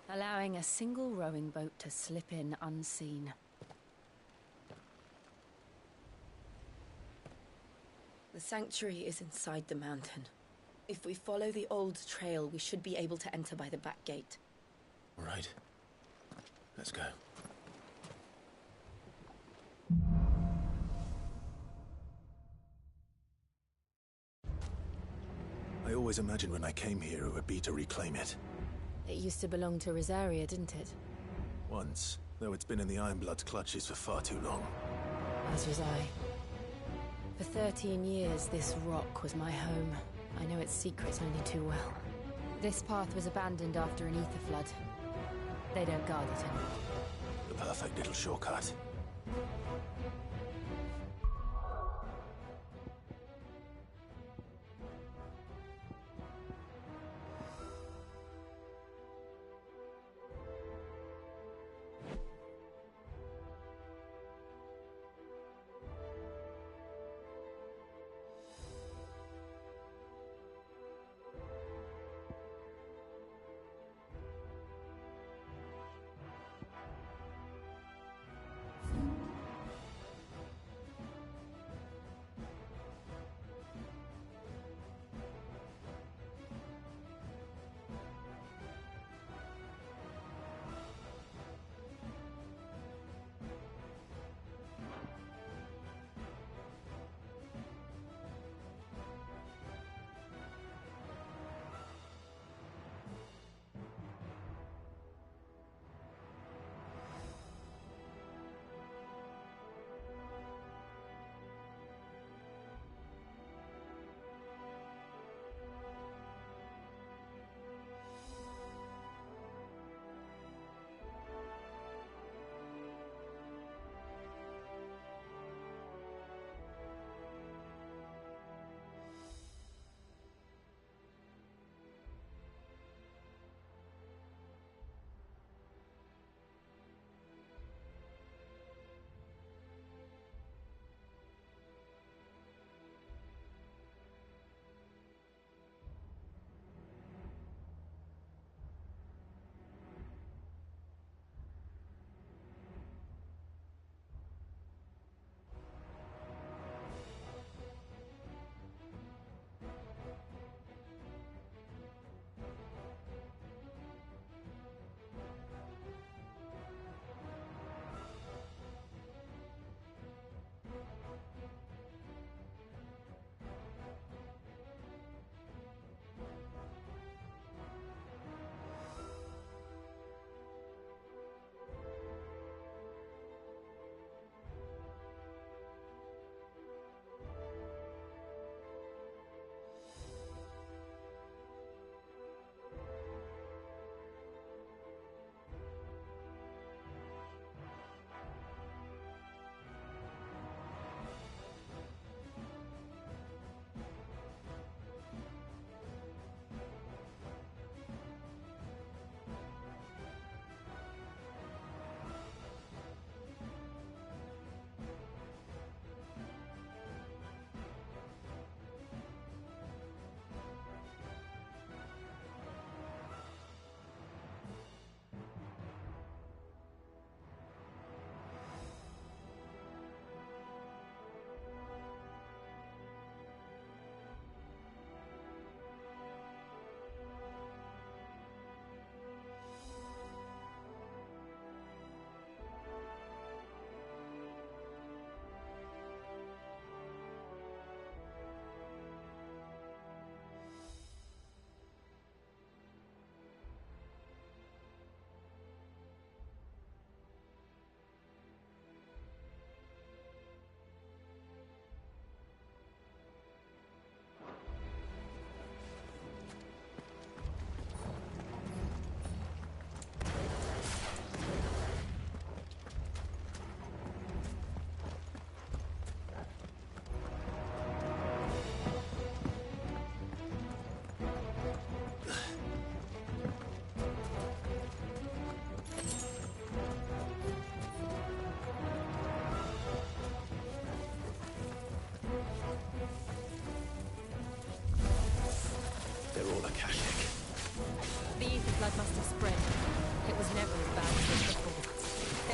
allowing a single rowing boat to slip in unseen. The sanctuary is inside the mountain. If we follow the old trail, we should be able to enter by the back gate. All right. Let's go. I always imagined when I came here it would be to reclaim it. It used to belong to Rosaria, didn't it? Once, though it's been in the Ironblood's clutches for far too long. As was I. For 13 years, this rock was my home. I know its secrets only too well. This path was abandoned after an ether flood. They don't guard it anymore. The perfect little shortcut.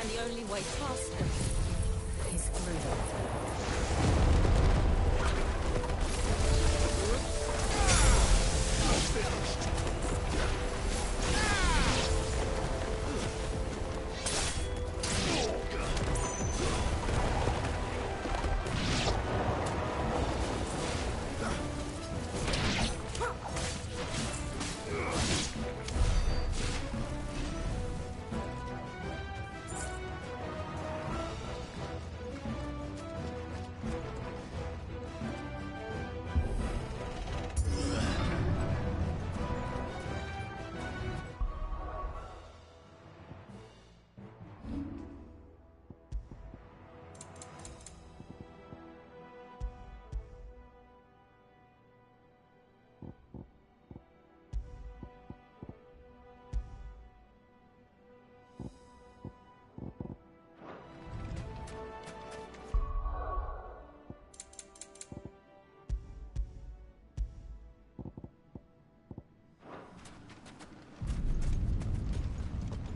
And the only way past them is through them.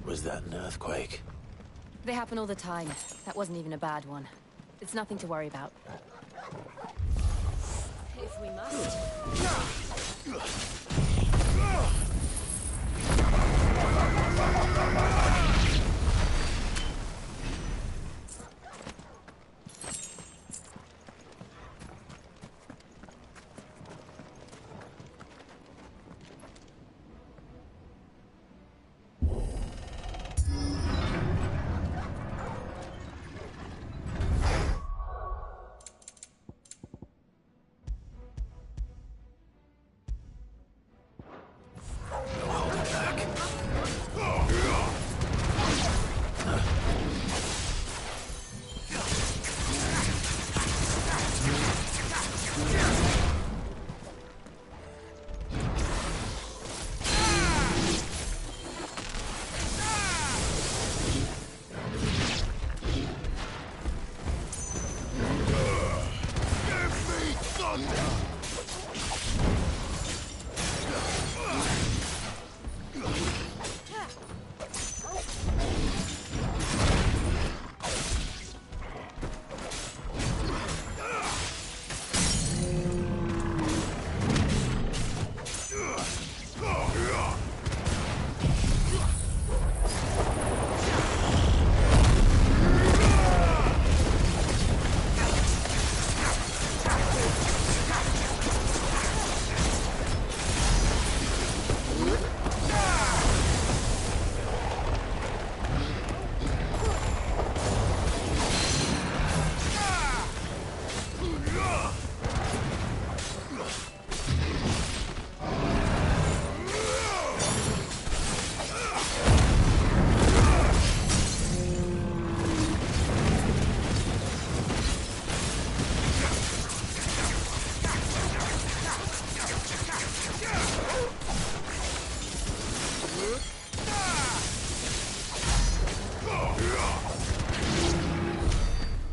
Was that an earthquake? They happen all the time. That wasn't even a bad one. It's nothing to worry about. If we must.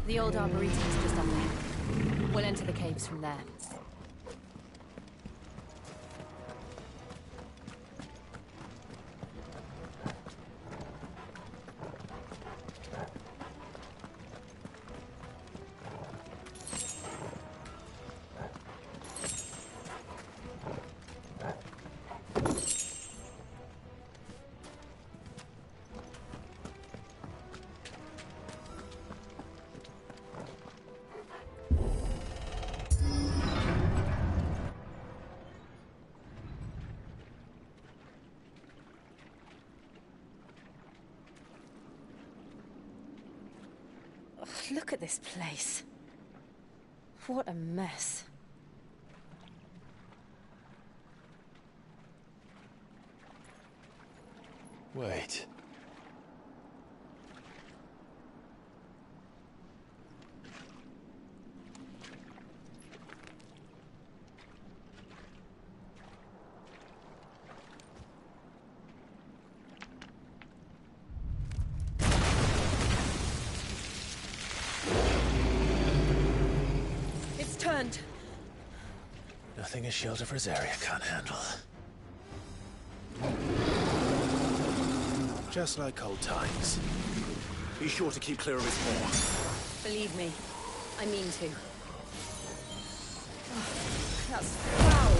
The old arboretum is just up there. We'll enter the caves from there. Look at this place. What a mess. Wait. Turned. Nothing a shield of Rosaria can't handle. Just like old times. Be sure to keep clear of his maw. Believe me, I mean to. Oh, that's foul.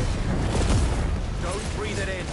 Don't breathe it in.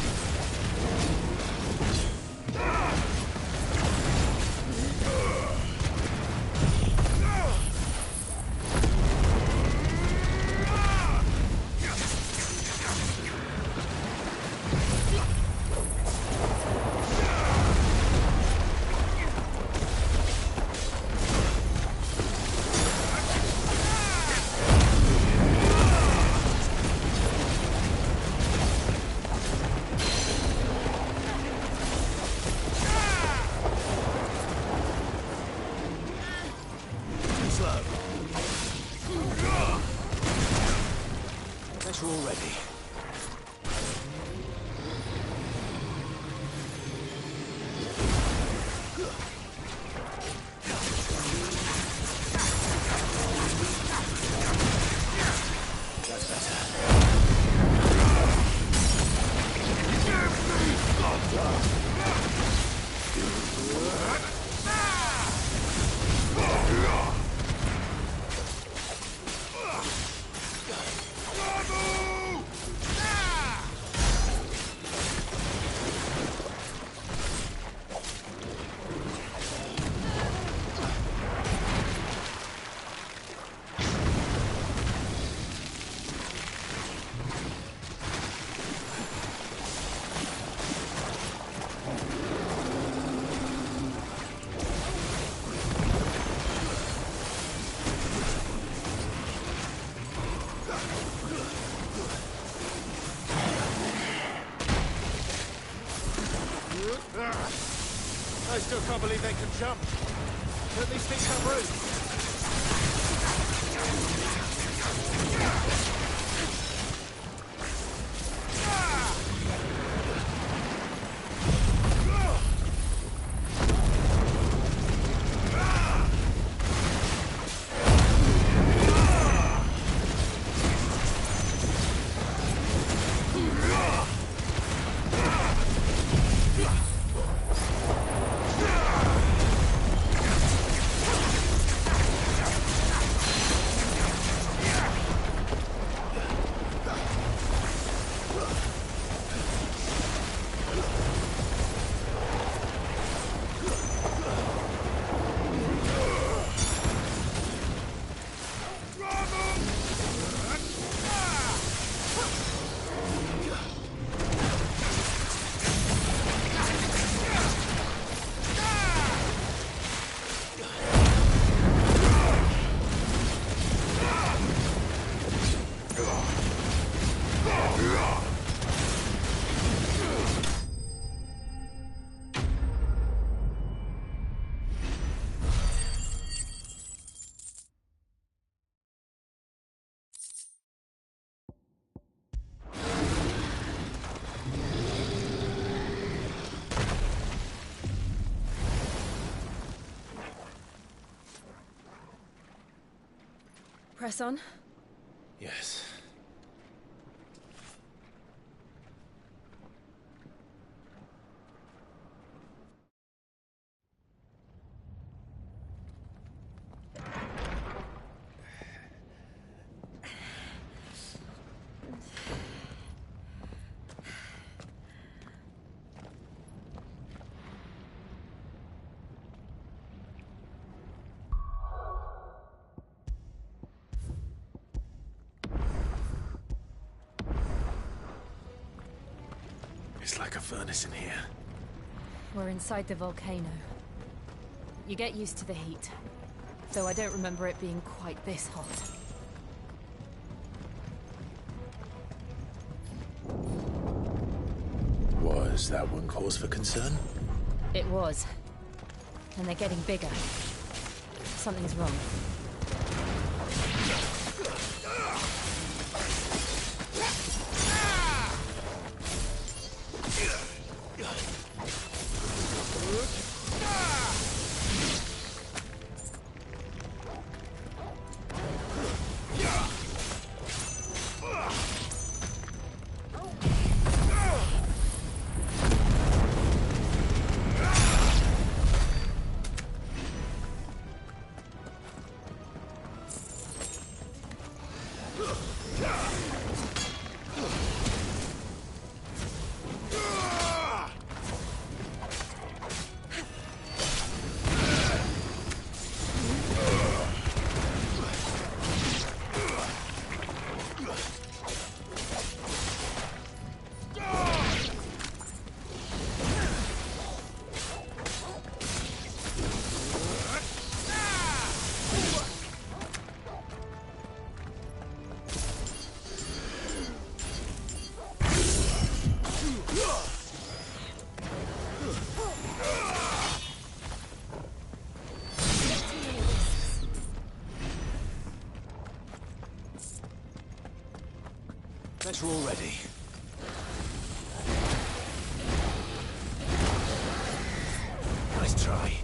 I still can't believe they can jump. At least think some route. Press on? Yes. It's like a furnace in here. We're inside the volcano. You get used to the heat, though I don't remember it being quite this hot. Was that one cause for concern? It was. And they're getting bigger. Something's wrong. Better already. Nice try.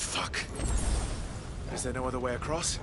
Fuck. Is there no other way across?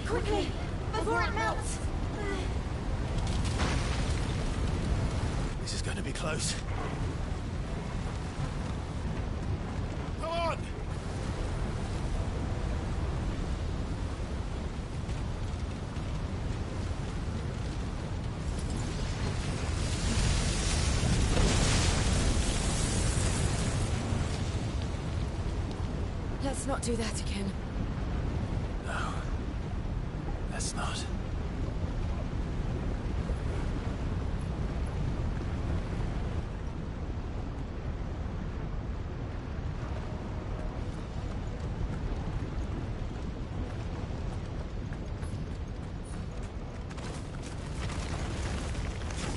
Quickly, before it melts! This is going to be close. Come on! Let's not do that again. No. Let's not.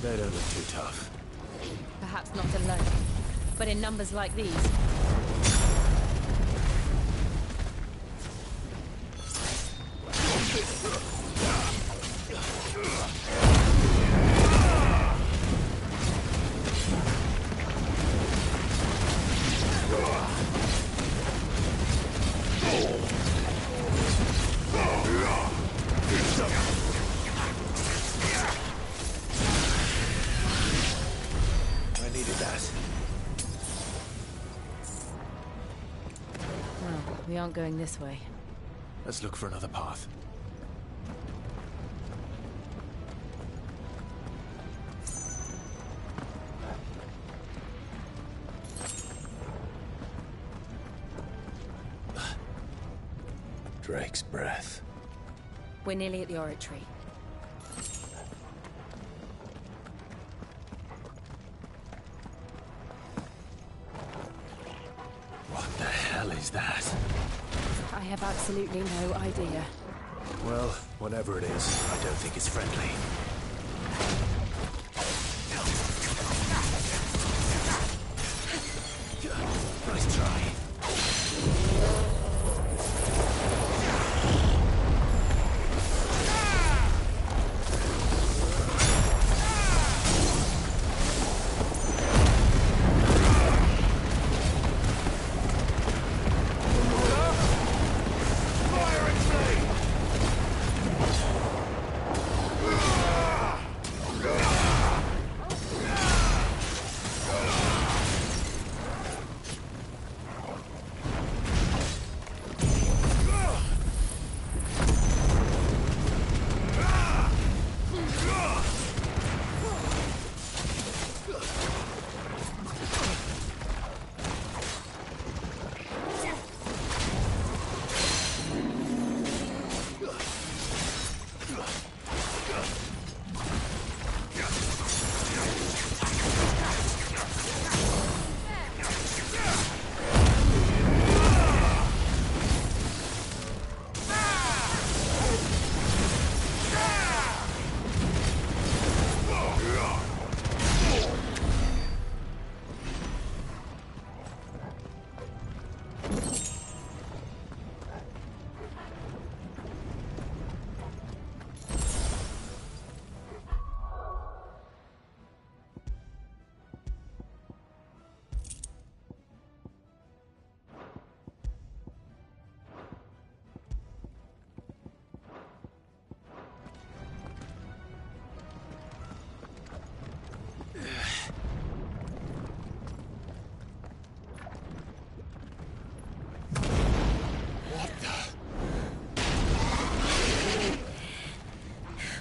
They don't look too tough. Perhaps not alone, but in numbers like these. I needed that. Well, we aren't going this way. Let's look for another path. Drake's breath. We're nearly at the oratory. What the hell is that? I have absolutely no idea. Well, whatever it is, I don't think it's friendly. Nice try.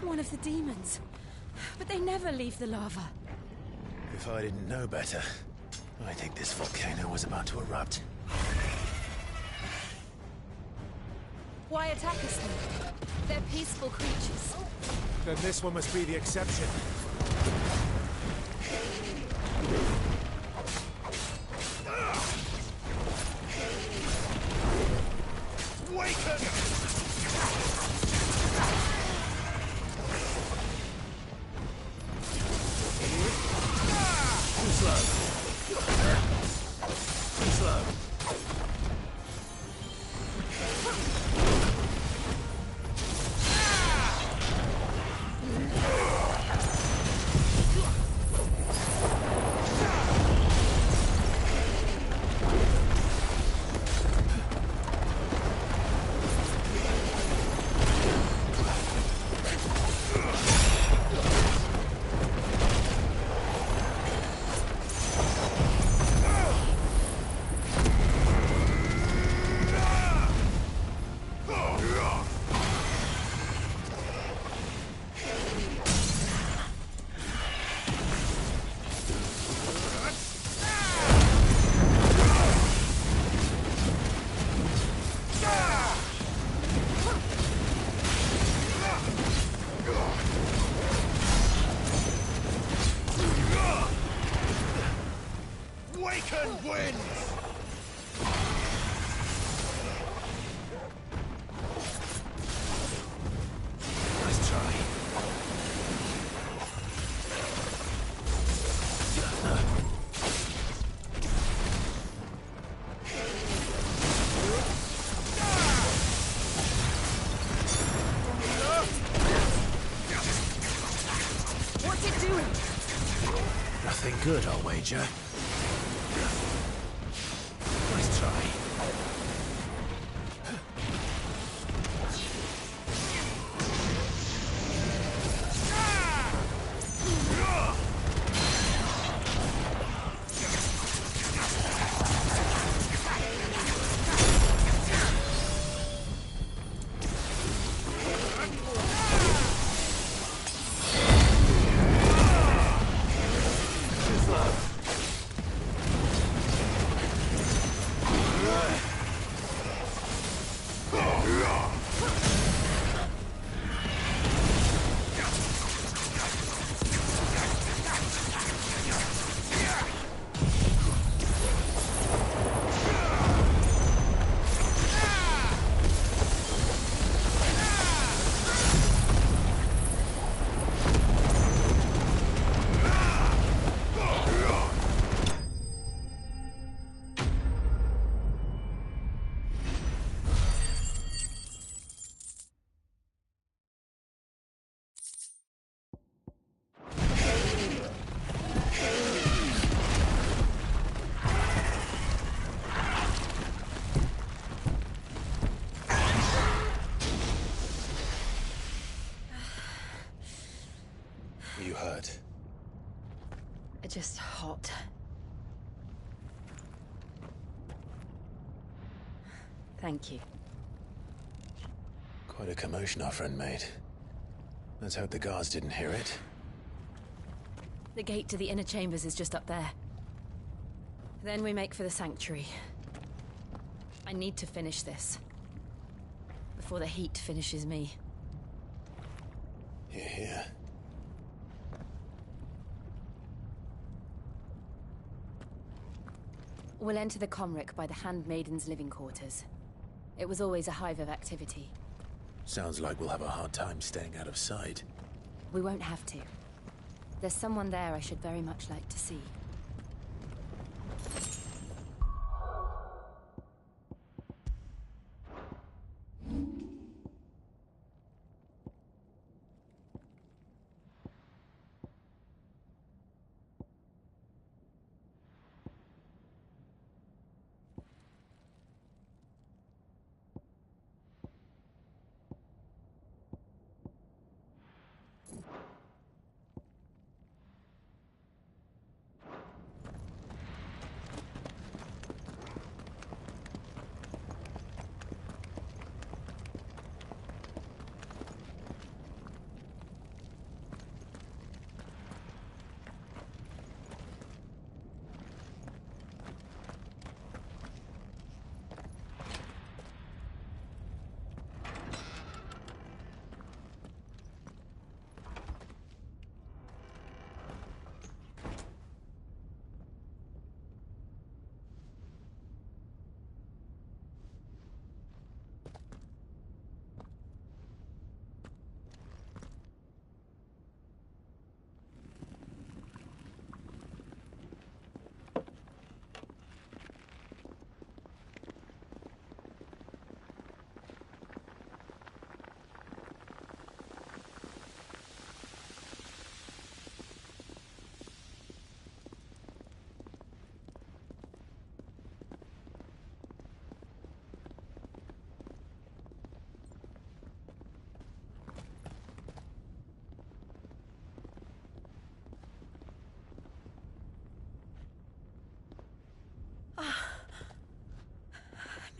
One of the demons. But they never leave the lava. If I didn't know better, I think this volcano was about to erupt. Why attack us then? They're peaceful creatures. Then this one must be the exception. Nothing good, I'll wager. Nice try. You hurt? Just hot. Thank you. Quite a commotion our friend made. Let's hope the guards didn't hear it. The gate to the inner chambers is just up there. Then we make for the sanctuary. I need to finish this. Before the heat finishes me. Hear, hear. We'll enter the Comric by the Handmaiden's living quarters. It was always a hive of activity. Sounds like we'll have a hard time staying out of sight. We won't have to. There's someone there I should very much like to see.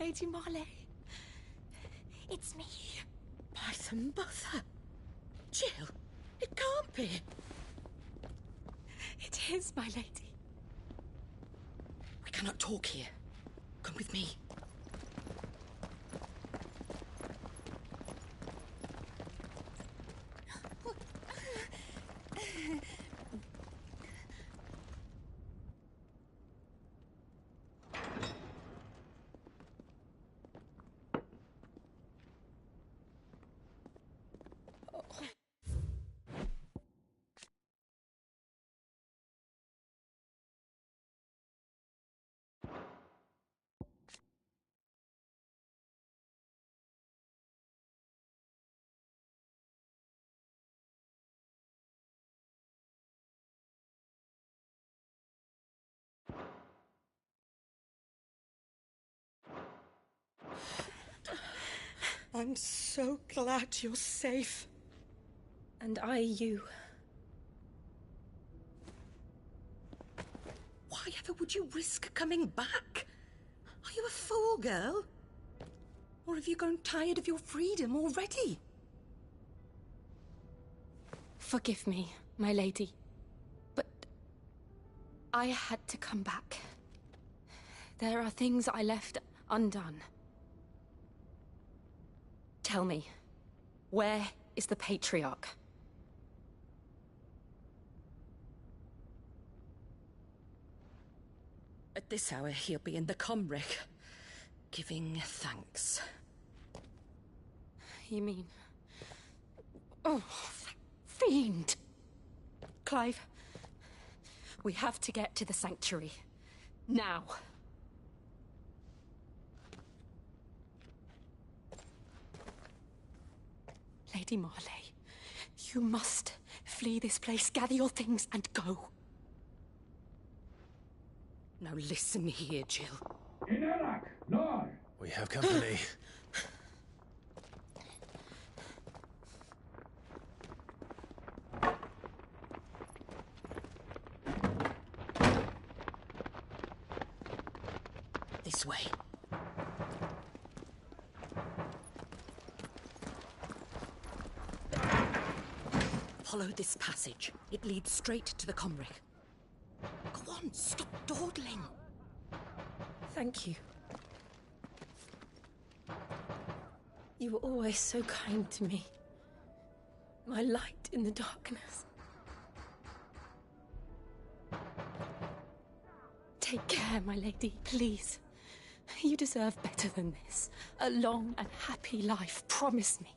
Lady Marley. It's me. Python Mother. Jill, it can't be. It is, my lady. We cannot talk here. Come with me. I'm so glad you're safe. And I you. Why ever would you risk coming back? Are you a fool, girl? Or have you grown tired of your freedom already? Forgive me, my lady, but I had to come back. There are things I left undone. Tell me, where is the Patriarch? At this hour, he'll be in the Comric, giving thanks. You mean... Oh, that fiend! Clive, we have to get to the sanctuary. Now. Lady Marley, you must flee this place, gather your things, and go. Now listen here, Jill. We have company. This way. Follow this passage. It leads straight to the Comric. Go on, stop dawdling. Thank you. You were always so kind to me. My light in the darkness. Take care, my lady, please. You deserve better than this. A long and happy life, promise me.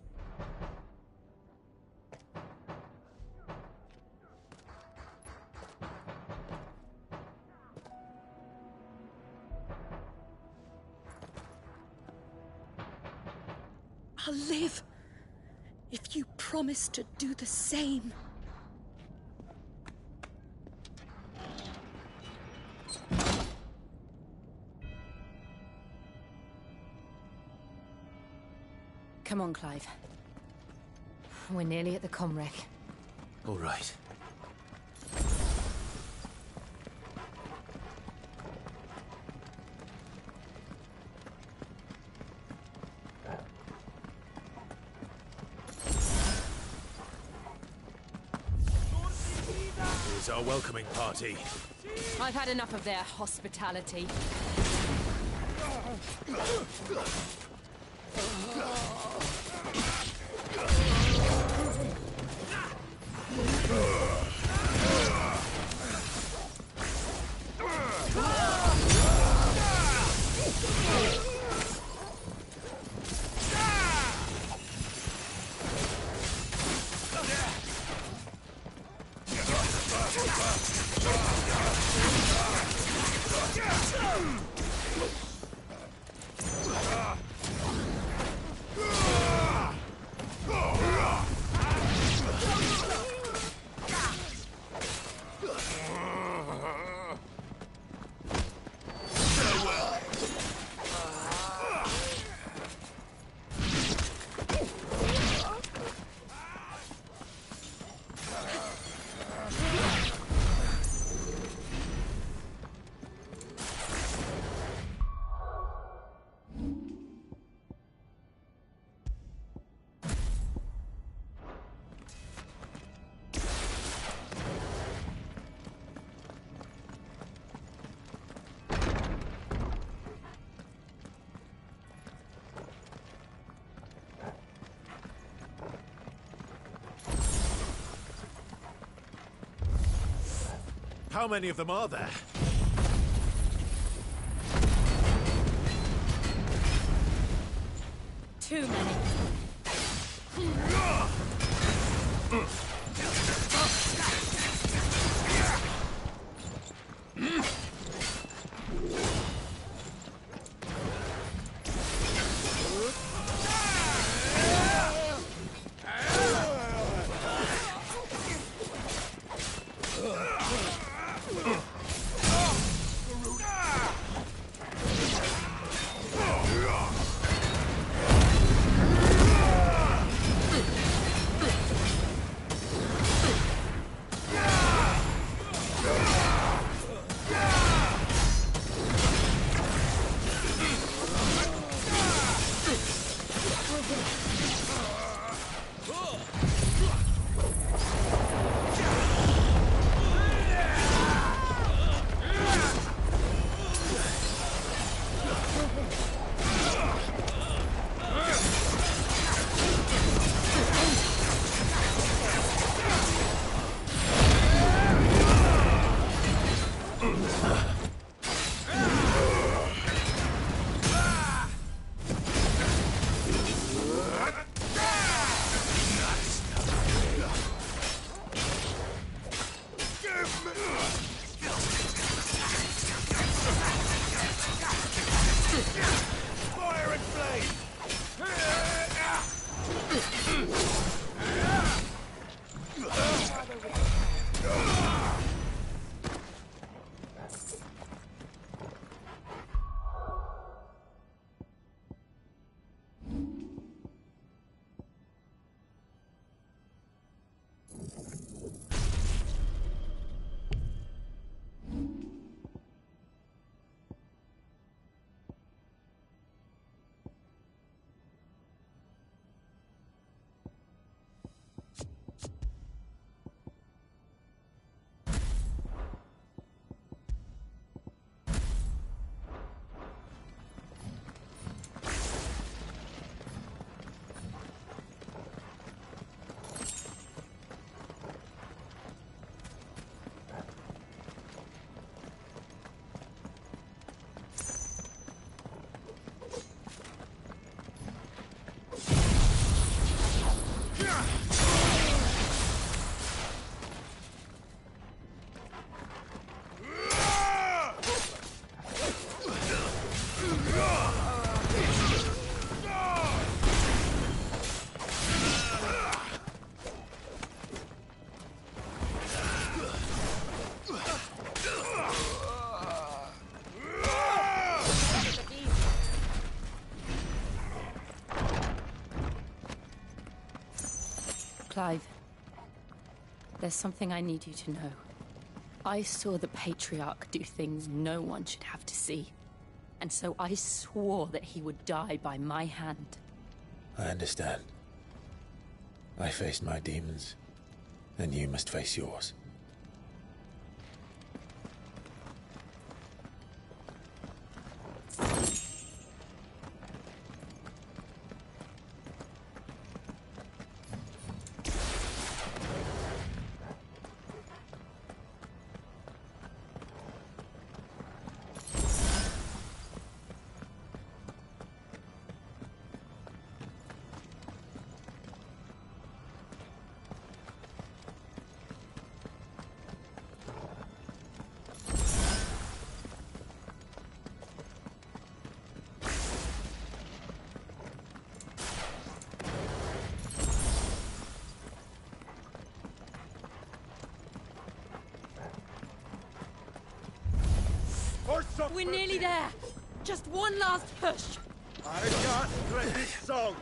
I'll live if you promise to do the same. Come on, Clive. We're nearly at the Comric. All right. Here's our welcoming party. I've had enough of their hospitality. How many of them are there? Too many. Fire and flame! Clive, there's something I need you to know. I saw the Patriarch do things no one should have to see. And so I swore that he would die by my hand. I understand. I faced my demons, and you must face yours. We're nearly there. Just one last push. I can't regret this song.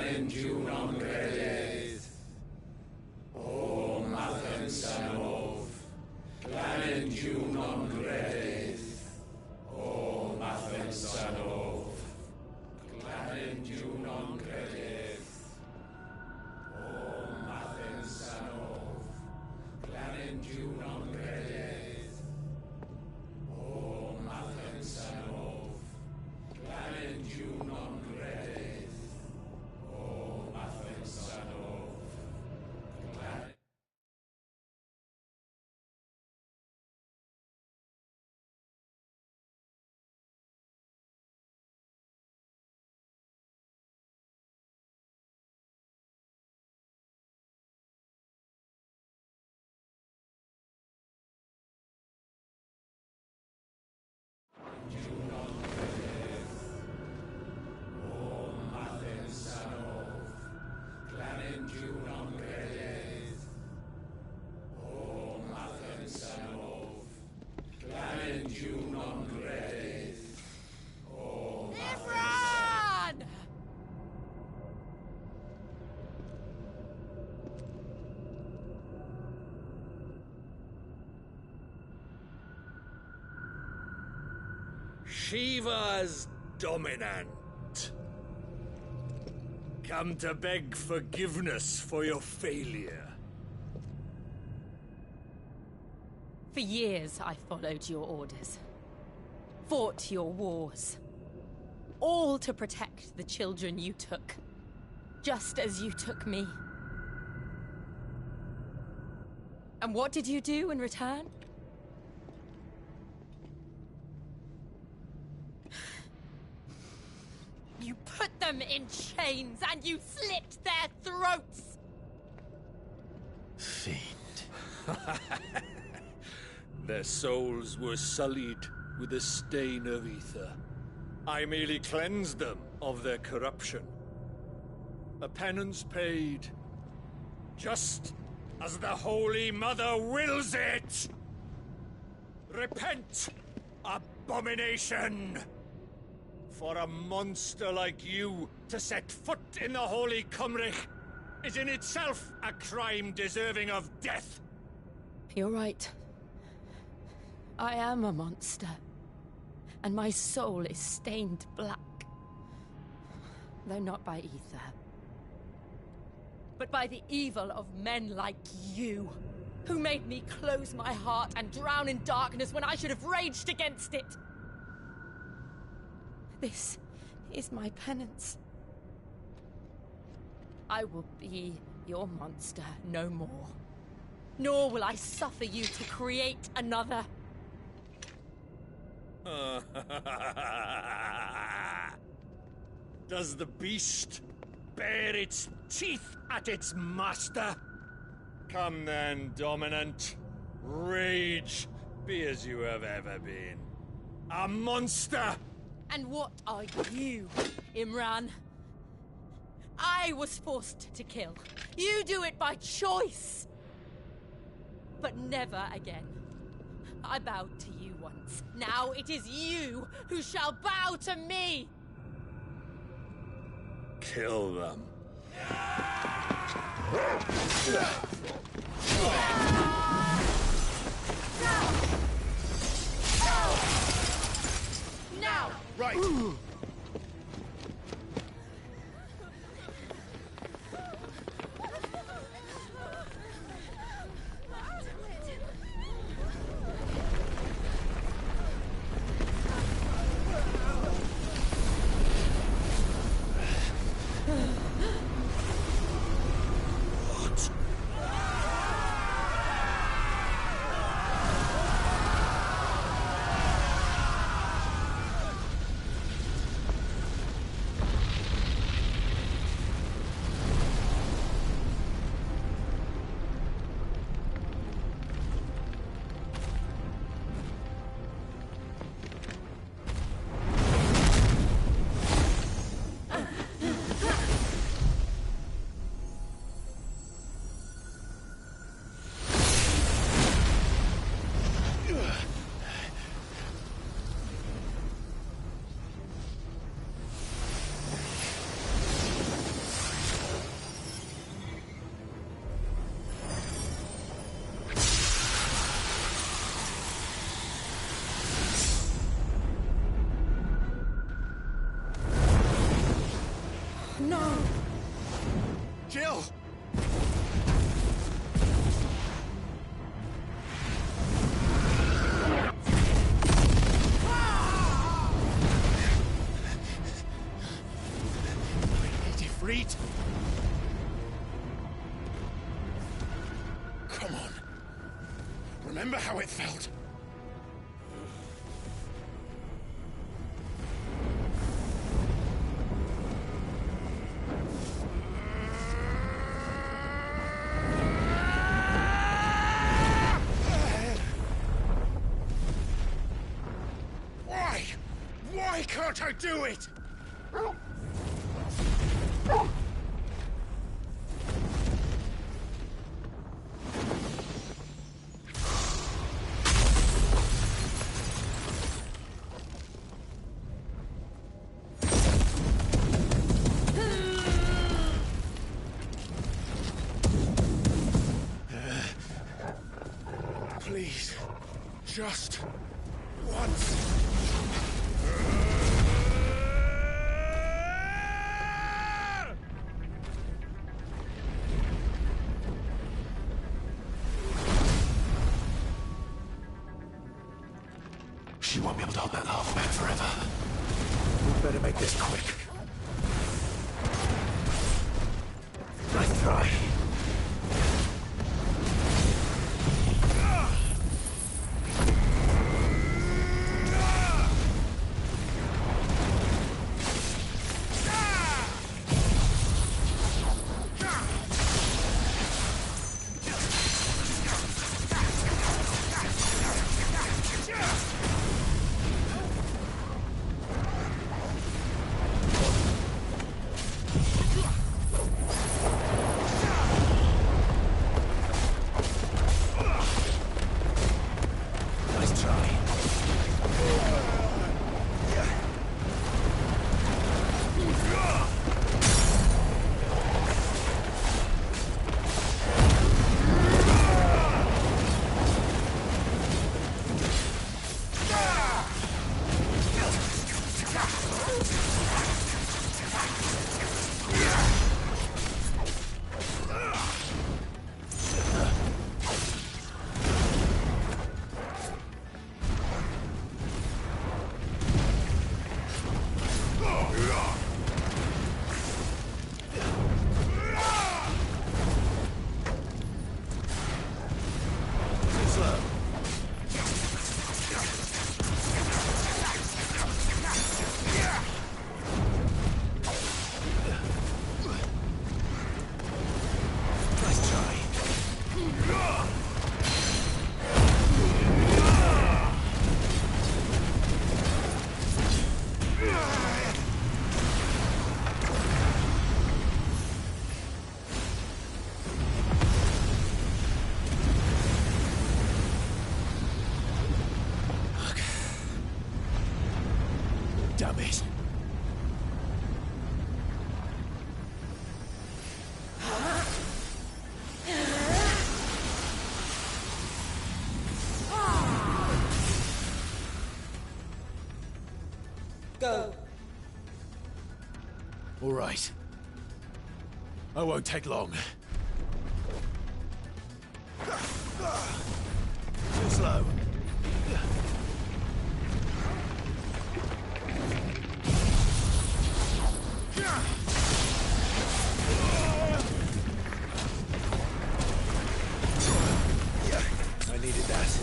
Clanendiw non credydd. O Mathen Sanov. Clanendiw non credydd. O Mathen Sanov. Clanendiw non credydd. O Mathen Sanov. Clanendiw non credydd. O Mathen Sanov. Clanendiw non credydd. O Mathen Sanov. Shiva's dominant. Come to beg forgiveness for your failure. For years, I followed your orders. Fought your wars. All to protect the children you took. Just as you took me. And what did you do in return? You put them in chains and you slit their throats! Fiend. Their souls were sullied with a stain of ether. I merely cleansed them of their corruption. A penance paid, just as the Holy Mother wills it! Repent, abomination! For a monster like you to set foot in the Holy Cymric is in itself a crime deserving of death. You're right. I am a monster. And my soul is stained black. Though not by ether. But by the evil of men like you, who made me close my heart and drown in darkness when I should have raged against it. This is my penance. I will be your monster no more. Nor will I suffer you to create another. Does the beast bare its teeth at its master? Come then, Dominant. Rage, be as you have ever been. A monster! And what are you, Imran? I was forced to kill. You do it by choice. But never again. I bowed to you once. Now it is you who shall bow to me! Kill them. Now! Right! No! Jill! Freed? Come on. Remember how it felt? Why? Why can't I do it? Please, just once. She won't be able to hold that laugh back forever. We better make this quick. Nice try. Damn it. Go. All right. I won't take long. Too slow. I needed that.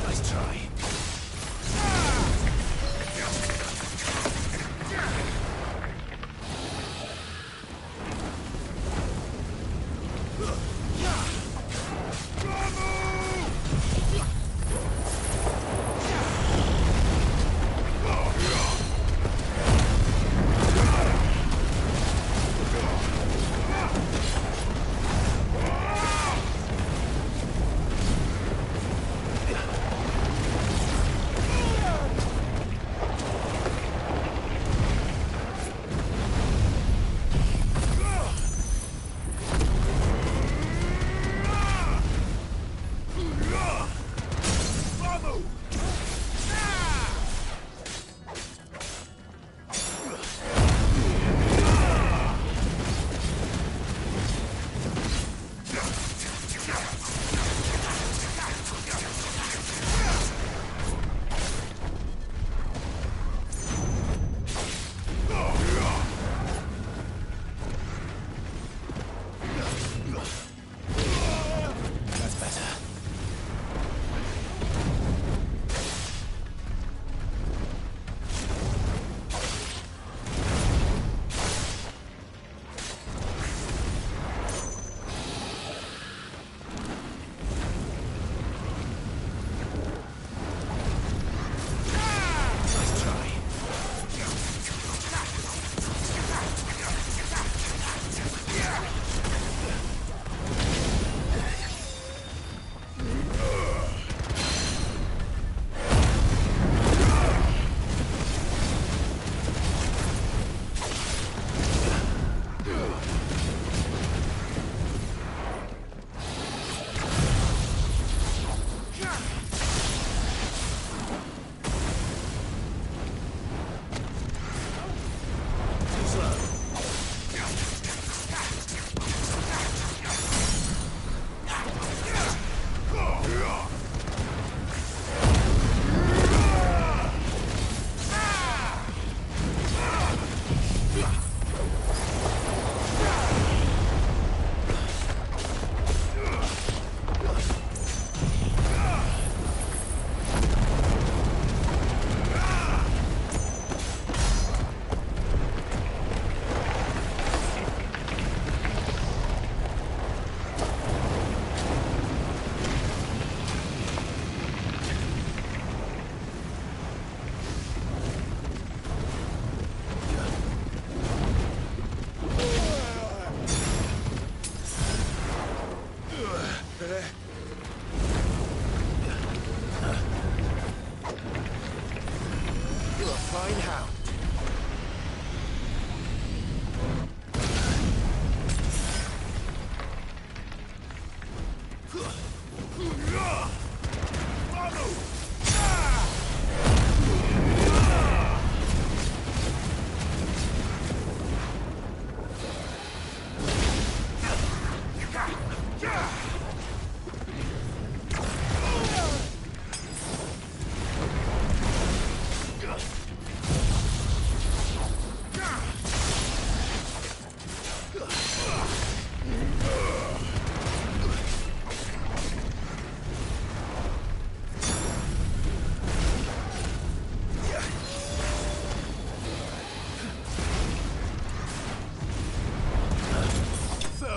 Nice try.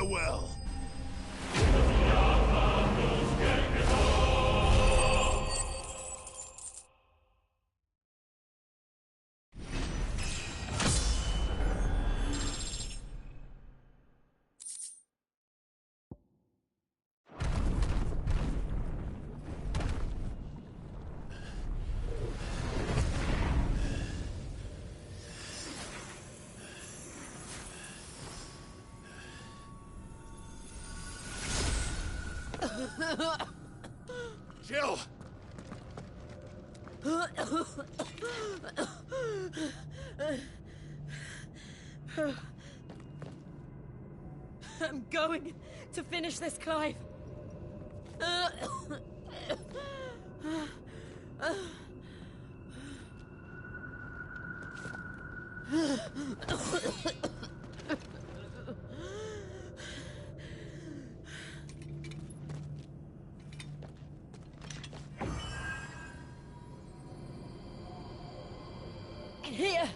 well. Jill! I'm going to finish this, Clive. Here,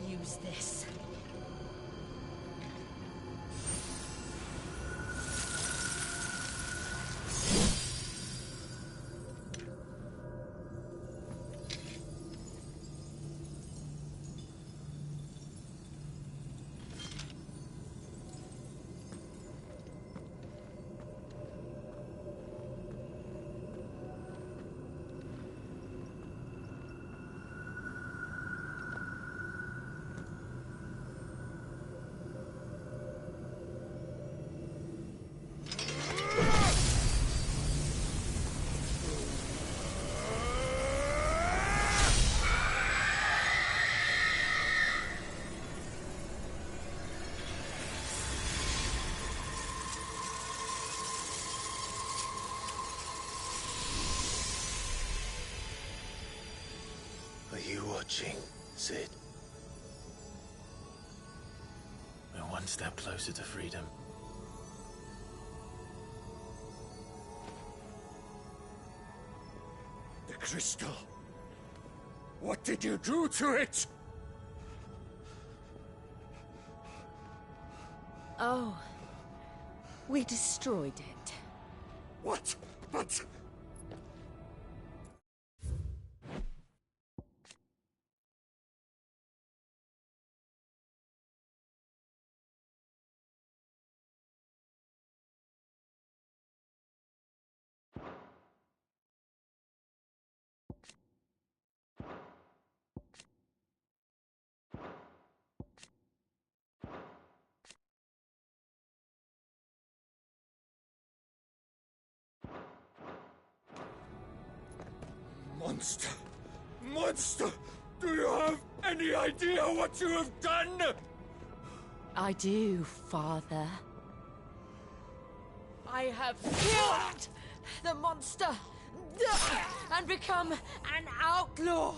use this. Are you watching, Sid? We're one step closer to freedom. The crystal. What did you do to it? Oh, we destroyed it. What? But... Monster! Monster! Do you have any idea what you have done? I do, Father. I have killed the monster and become an outlaw.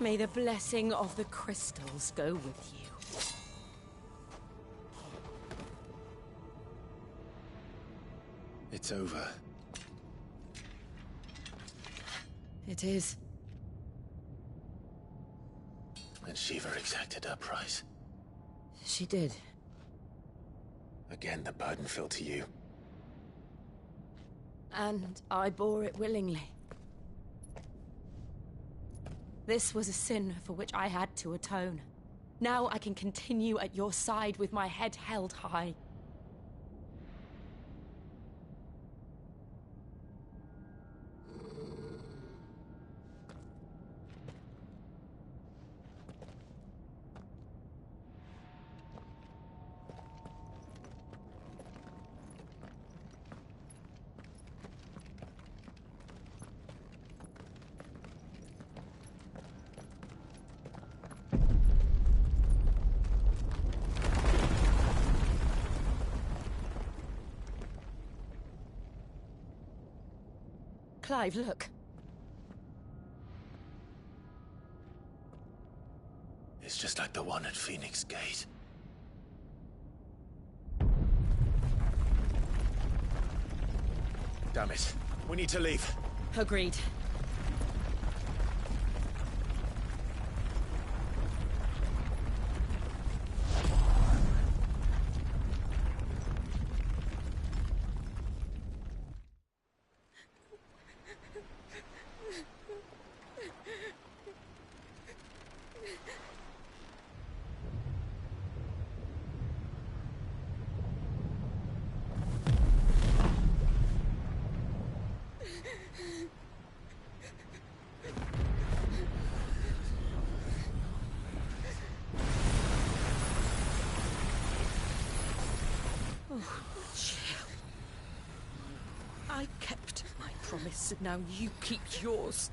May the blessing of the crystals go with you. It's over. It is. And Shiva exacted her price. She did. Again, the burden fell to you. And I bore it willingly. This was a sin for which I had to atone. Now I can continue at your side with my head held high. Clive, look. It's just like the one at Phoenix Gate. Damn it. We need to leave. Agreed. Oh, Jill. I kept my promise, and now you keep yours.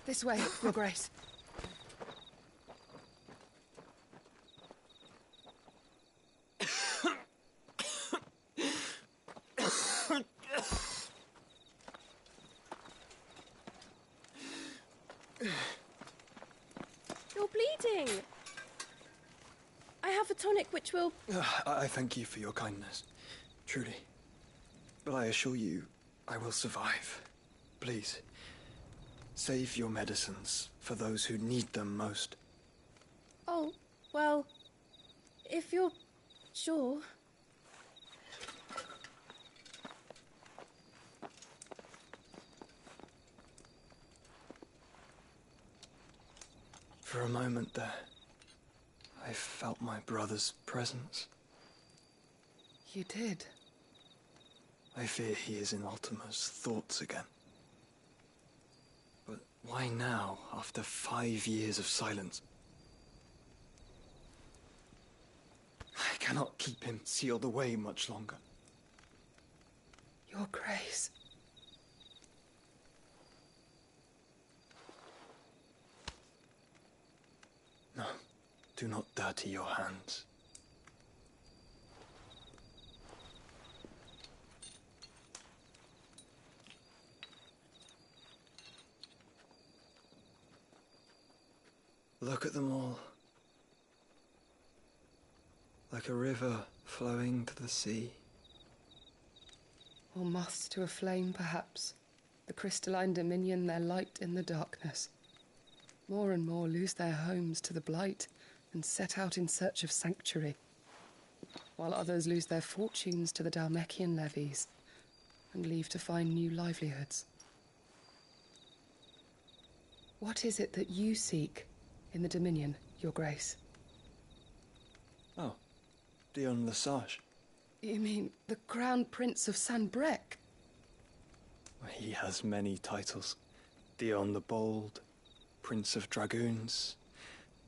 This way, Your Grace. You're bleeding. I have a tonic which will... I thank you for your kindness, truly. But I assure you, I will survive. Please, save your medicines for those who need them most. Oh, well, if you're sure... For a moment there, I felt my brother's presence. You did? I fear he is in Ultima's thoughts again. But why now, after 5 years of silence? I cannot keep him sealed away much longer. Your Grace. No, do not dirty your hands. Look at them all. Like a river flowing to the sea. Or moths to a flame, perhaps. The crystalline dominion, their light in the darkness. More and more lose their homes to the blight and set out in search of sanctuary, while others lose their fortunes to the Dhalmekian levies and leave to find new livelihoods. What is it that you seek in the Dominion, Your Grace? Oh, Dion Lesage. You mean the Crown Prince of Sanbreque? He has many titles. Dion the Bold, Prince of Dragoons,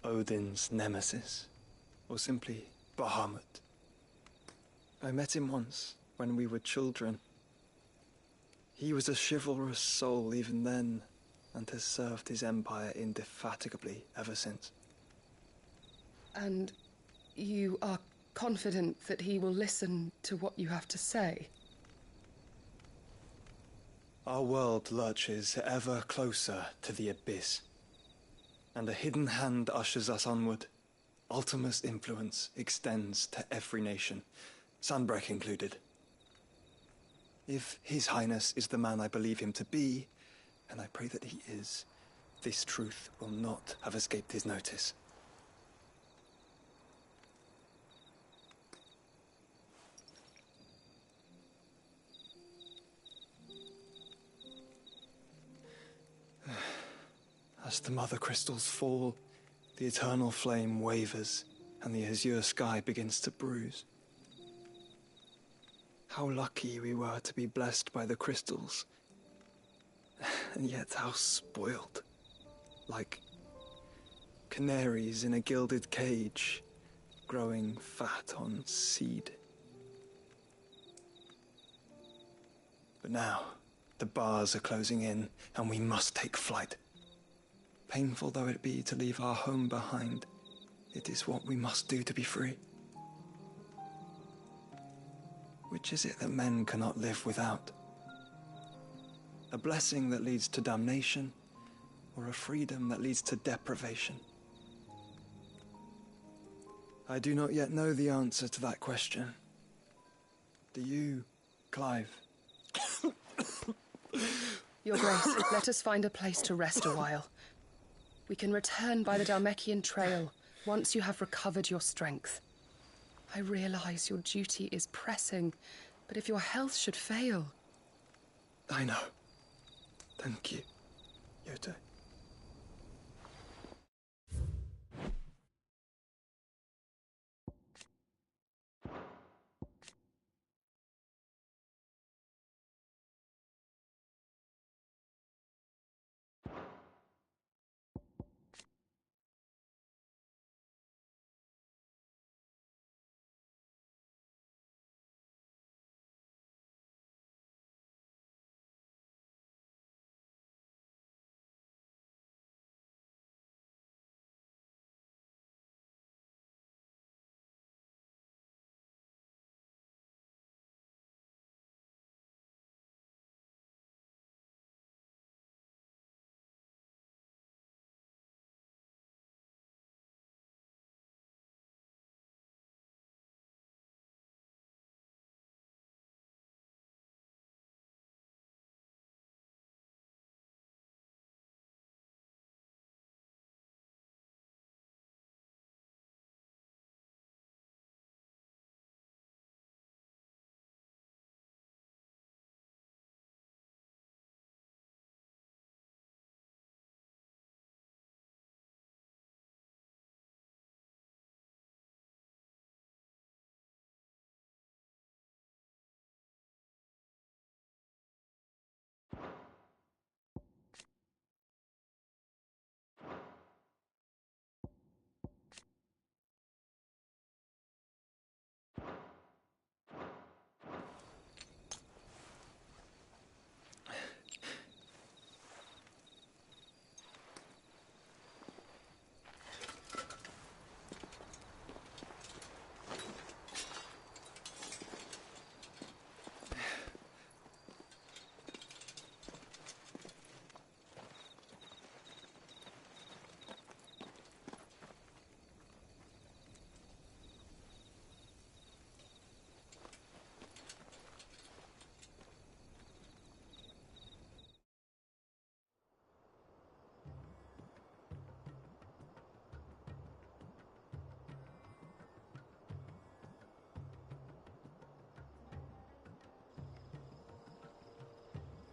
Odin's Nemesis, or simply Bahamut. I met him once, when we were children. He was a chivalrous soul even then, and has served his empire indefatigably ever since. And you are confident that he will listen to what you have to say? Our world lurches ever closer to the abyss, and a hidden hand ushers us onward. Ultima's influence extends to every nation, Sanbreque included. If His Highness is the man I believe him to be, and I pray that he is, this truth will not have escaped his notice. As the mother crystals fall, the eternal flame wavers, and the azure sky begins to bruise. How lucky we were to be blessed by the crystals, and yet how spoiled. Like canaries in a gilded cage, growing fat on seed. But now, the bars are closing in, and we must take flight. Painful though it be to leave our home behind, it is what we must do to be free. Which is it that men cannot live without? A blessing that leads to damnation, or a freedom that leads to deprivation? I do not yet know the answer to that question. Do you, Clive? Your Grace, let us find a place to rest a while. We can return by the Dhalmekian trail once you have recovered your strength. I realize your duty is pressing, But if your health should fail... I know. Thank you, Yote.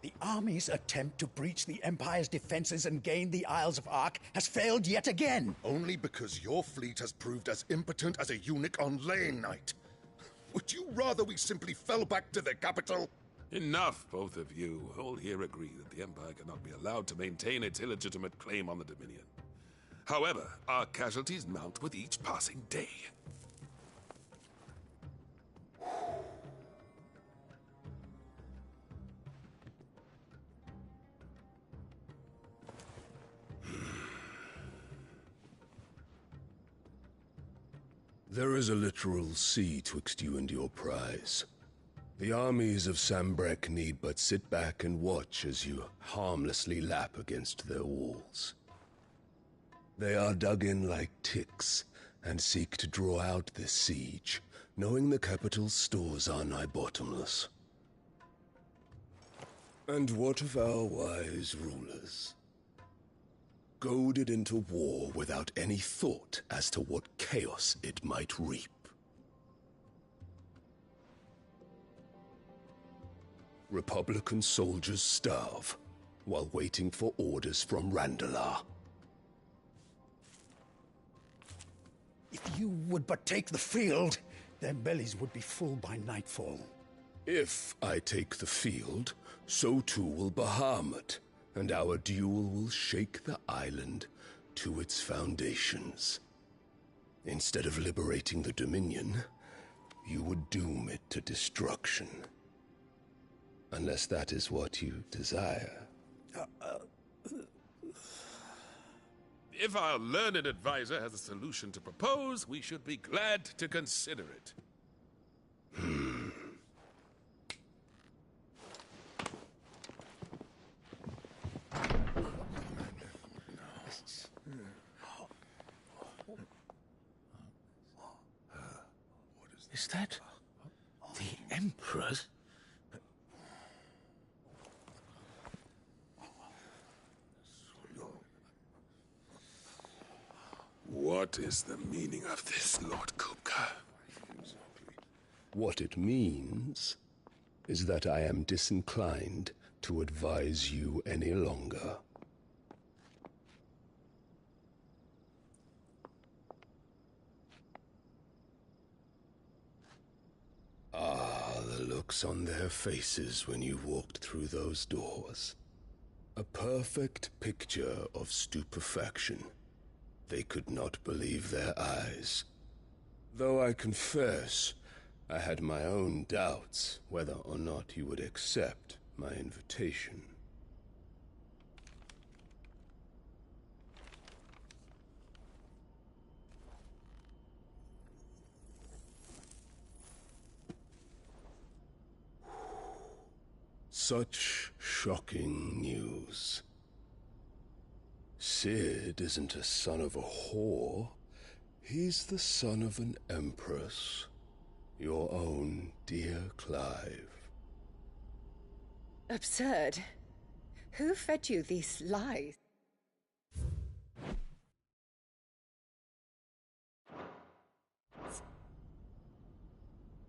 The army's attempt to breach the Empire's defenses and gain the Isles of Ark has failed yet again. Only because your fleet has proved as impotent as a eunuch on laying night. Would you rather we simply fell back to the capital? Enough, both of you. All here agree that the Empire cannot be allowed to maintain its illegitimate claim on the Dominion. However, our casualties mount with each passing day. There is a literal sea twixt you and your prize. The armies of Sambrek need but sit back and watch as you harmlessly lap against their walls. They are dug in like ticks and seek to draw out this siege, knowing the capital's stores are nigh bottomless. And what of our wise rulers? Goaded into war without any thought as to what chaos it might reap. Republican soldiers starve while waiting for orders from Randalar. If you would but take the field, their bellies would be full by nightfall. If I take the field, so too will Bahamut, and our duel will shake the island to its foundations. Instead of liberating the Dominion, you would doom it to destruction. Unless that is what you desire. If our learned advisor has a solution to propose, we should be glad to consider it. Is that the Emperor's? What is the meaning of this, Lord Kupka? What it means is that I am disinclined to advise you any longer. Ah, the looks on their faces when you walked through those doors. A perfect picture of stupefaction. They could not believe their eyes. Though I confess, I had my own doubts whether or not you would accept my invitation. Such shocking news. Sid isn't a son of a whore. He's the son of an empress. Your own dear Clive. Absurd. Who fed you these lies?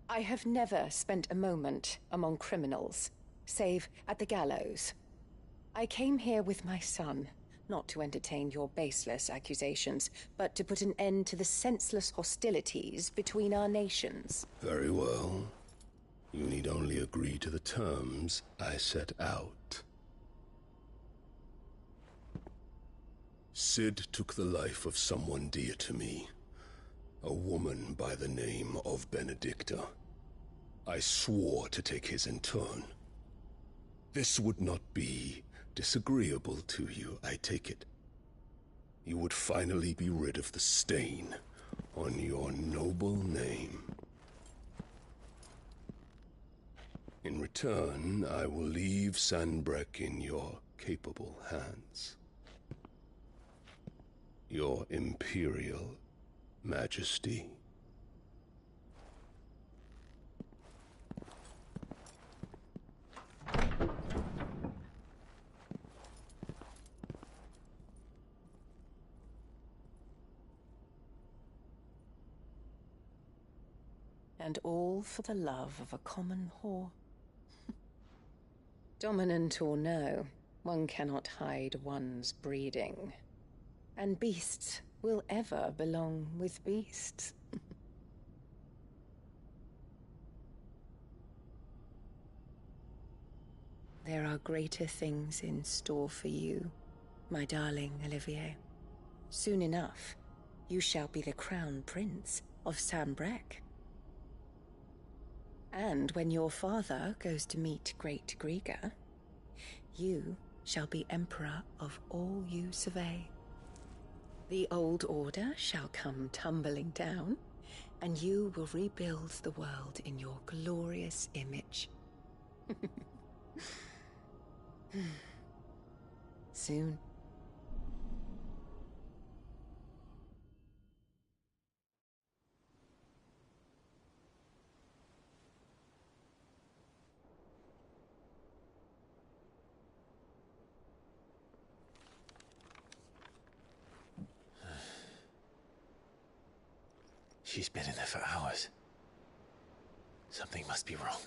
I have never spent a moment among criminals, save at the gallows. I came here with my son, not to entertain your baseless accusations, but to put an end to the senseless hostilities between our nations. Very well. You need only agree to the terms I set out. Sid took the life of someone dear to me, a woman by the name of Benedicta. I swore to take his in turn. This would not be disagreeable to you, I take it. You would finally be rid of the stain on your noble name. In return, I will leave Sanbreque in your capable hands. Your Imperial Majesty. And all for the love of a common whore. Dominant or no, one cannot hide one's breeding. And beasts will ever belong with beasts. There are greater things in store for you, my darling Olivier. Soon enough, you shall be the crown prince of Sanbreque. And when your father goes to meet Great Griga, you shall be emperor of all you survey. The old order shall come tumbling down, and you will rebuild the world in your glorious image. Soon. She's been in there for hours. Something must be wrong.